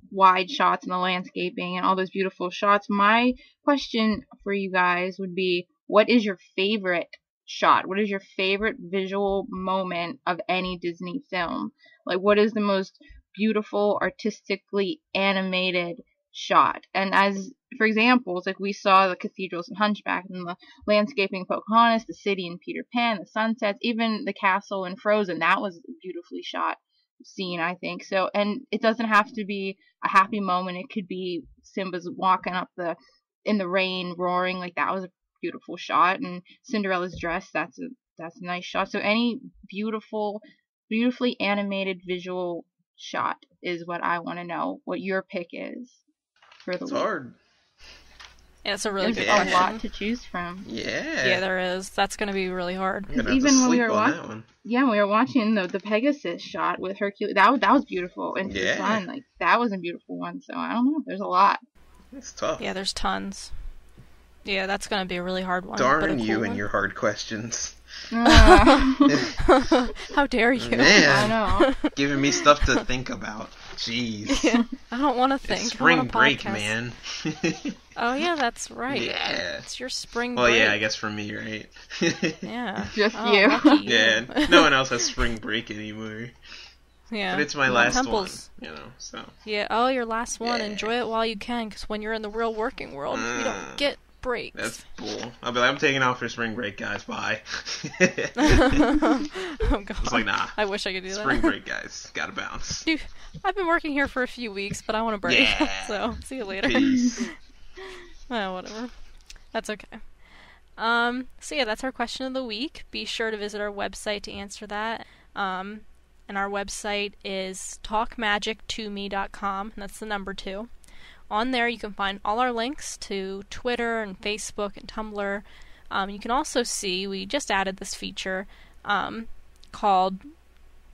C: wide shots and the landscaping and all those beautiful shots. My question for you guys would be, what is your favorite shot? What is your favorite visual moment of any Disney film? Like, what is the most beautiful, artistically animated shot? And as for examples, like, we saw the cathedrals in Hunchback, and the landscaping in Pocahontas, the city in Peter Pan, the sunsets, even the castle in Frozen. That was beautifully shot scene, I think. So, and it doesn't have to be a happy moment. It could be Simba's walking up in the rain, roaring. Like, that was a beautiful shot. And Cinderella's dress, that's a nice shot. So any beautiful beautifully animated visual shot is what I want to know. What your pick is for the
A: It's
C: week.
A: hard.
B: Yeah, it's a really
C: There's
B: good
C: a
B: question.
C: lot to choose from.
A: Yeah.
B: Yeah, there is. That's going to be really hard.
A: I'm gonna have
C: Even
A: to
C: when we
A: sleep
C: were
A: on that one.
C: Yeah, when we were watching the Pegasus shot with Hercules. That was beautiful. And the
A: Yeah.
C: sun, like that was a beautiful one. So I don't know. There's a lot.
A: It's tough.
B: Yeah, there's tons. Yeah, that's going to be a really hard one.
A: Darn
B: but a cool
A: you
B: one.
A: and your hard questions.
B: How dare you?
A: Man,
C: I know.
A: giving me stuff to think about. Jeez.
B: Yeah, I don't want to think.
A: It's
B: I
A: spring
B: want a
A: break,
B: podcast.
A: man.
B: Oh, yeah, that's right.
A: Yeah.
B: It's your spring
A: Well,
B: break.
A: yeah, I guess for me, right?
B: Yeah.
C: Just
B: Oh,
C: you.
B: lucky you.
A: Yeah, no one else has spring break anymore.
B: Yeah.
A: But it's my
B: Well,
A: last
B: Temple's-
A: one, so.
B: Yeah, oh, your last one.
A: Yeah.
B: Enjoy it while you can, because when you're in the real working world, you don't get breaks.
A: That's bull. I'll be like, I'm taking off for spring break, guys. Bye.
B: Oh, God.
A: It's like, nah.
B: I wish I could do that.
A: Spring break, guys. Gotta bounce.
B: Dude, I've been working here for a few weeks, but I want a break.
A: Yeah.
B: So, see you later.
A: Peace.
B: Oh, whatever. That's okay. So yeah, that's our question of the week. Be sure to visit our website to answer that. And our website is talkmagictome.com, and that's the number 2. On there you can find all our links to Twitter and Facebook and Tumblr. You can also see, we just added this feature called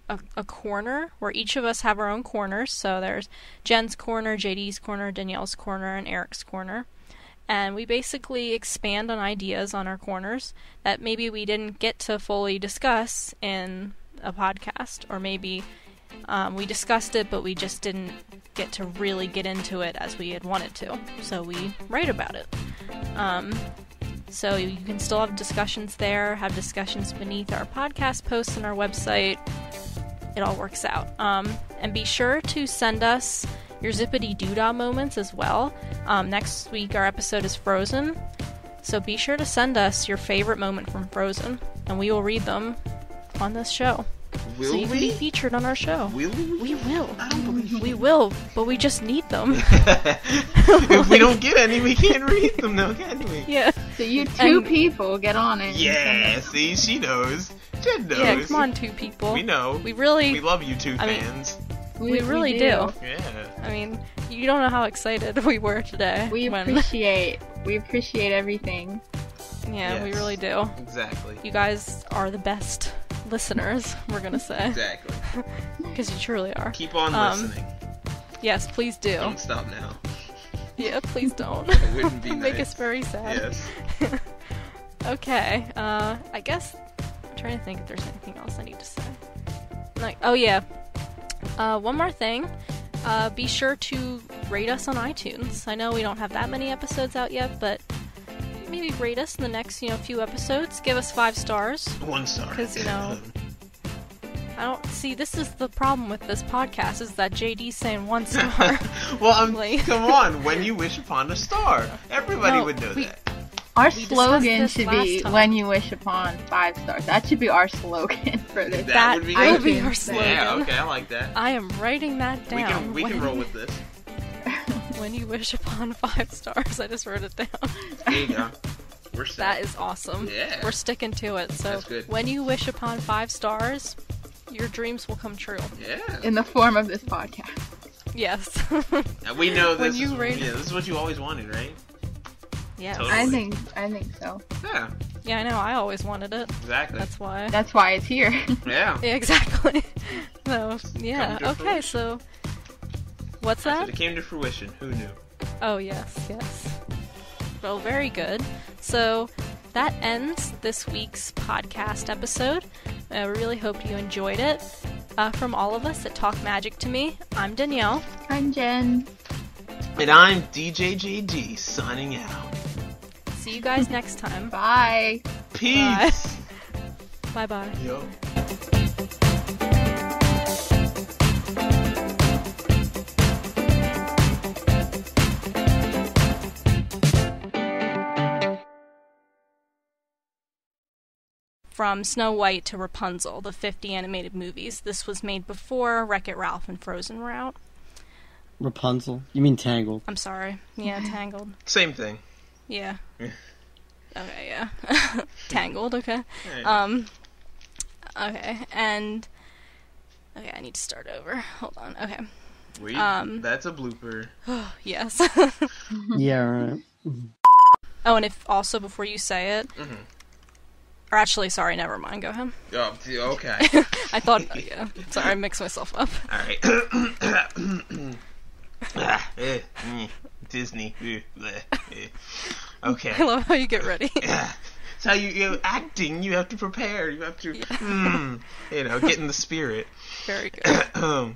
B: a corner, where each of us have our own corners. So there's Jen's corner, JD's corner, Danielle's corner, and Eric's corner. And we basically expand on ideas on our corners that maybe we didn't get to fully discuss in a podcast, or maybe we discussed it but we just didn't get to really get into it as we had wanted to, so we write about it. So you can still have discussions there, have discussions beneath our podcast posts on our website. It all works out. And be sure to send us your zippity doodah moments as well. Next week our episode is Frozen, so be sure to send us your favorite moment from Frozen, and we will read them on this show.
A: Will
B: so you can
A: we?
B: be featured on our show.
A: Will we?
B: We will.
A: I don't believe
B: We will, but we just need them.
A: If we don't get any, we can't read them, though, can we?
B: Yeah.
C: So you two
B: And-
C: people get on it.
A: Yeah, see, she knows. Jen knows.
B: Yeah, come on, 2 people.
A: We know.
B: We really,
A: We love you two
B: I mean-
A: fans.
B: we really do.
A: Yeah.
B: I mean, you don't know how excited we were today.
C: We
B: when-
C: appreciate everything.
B: Yeah, we
A: Yes.
B: really do.
A: Exactly.
B: You guys are the best listeners, we're gonna say.
A: Exactly.
B: Because you truly are.
A: Keep on listening.
B: Yes, please do.
A: Don't stop now.
B: Yeah, please don't.
A: It wouldn't be
B: Make
A: nice.
B: us very sad.
A: Yes.
B: Okay, I guess I'm trying to think if there's anything else I need to say. Like, oh yeah, one more thing. Be sure to rate us on iTunes. I know we don't have that many episodes out yet, but maybe rate us in the next, few episodes. Give us 5 stars.
A: 1 star.
B: Because, I don't see. This is the problem with this podcast, is that JD's saying 1 star.
A: Well,
B: Like-
A: come on. When you wish upon a star, everybody
B: No,
A: would know
B: we-
A: that.
C: Our
B: discussed
C: slogan
B: this
C: should
B: last
C: be
B: time.
C: "When you wish upon 5 stars." That should be our slogan for this.
A: That would be
B: will
A: good.
B: be our
C: Yeah,
B: slogan.
A: Yeah, okay, I like that.
B: I am writing that down.
A: We can roll with this.
B: When you wish upon 5 stars. I just wrote it down.
A: There you go. We're set.
B: That is awesome.
A: Yeah.
B: We're sticking to it. So
A: That's good.
B: when you wish upon 5 stars, your dreams will come true.
A: Yeah.
C: In the form of this podcast.
B: Yes.
A: And we know
B: When
A: this
B: you
A: is,
B: rate-
A: this is what you always wanted, right?
B: Yes.
A: Totally.
C: I think so.
A: Yeah,
B: Yeah, I know. I always wanted it.
A: exactly.
B: That's why.
C: That's why it's here.
A: Yeah.
B: Yeah, exactly. So, yeah.
A: Come to
B: Okay,
A: fruition.
B: so what's
A: I
B: that?
A: said it came to fruition. Who knew?
B: Oh, yes. Well, very good. So that ends this week's podcast episode. I really hope you enjoyed it. From all of us at Talk Magic to Me, I'm Danielle.
C: I'm Jen.
A: And I'm DJ JD signing out.
B: See you guys next time.
C: Bye.
A: Peace.
B: Bye-bye.
A: Yo.
B: From Snow White to Rapunzel, the 50 animated movies. This was made before Wreck-It Ralph and Frozen were out.
D: Rapunzel? You mean Tangled?
B: I'm sorry. Yeah, Tangled.
A: Same thing.
B: Yeah.
A: Yeah.
B: Okay, yeah. Tangled, okay.
A: Yeah.
B: Okay, and Okay, I need to start over. Hold on. Okay.
A: Wait, that's a blooper.
B: Yes.
D: Yeah, right.
B: Oh, and if also before you say it, or actually, sorry, never mind. Go ahead.
A: Oh, okay.
B: I thought, yeah. Sorry, I mixed myself up.
A: All right. Disney. Okay.
B: I love how you get ready.
A: It's how you acting. You have to prepare. You have to, get in the spirit.
B: Very good.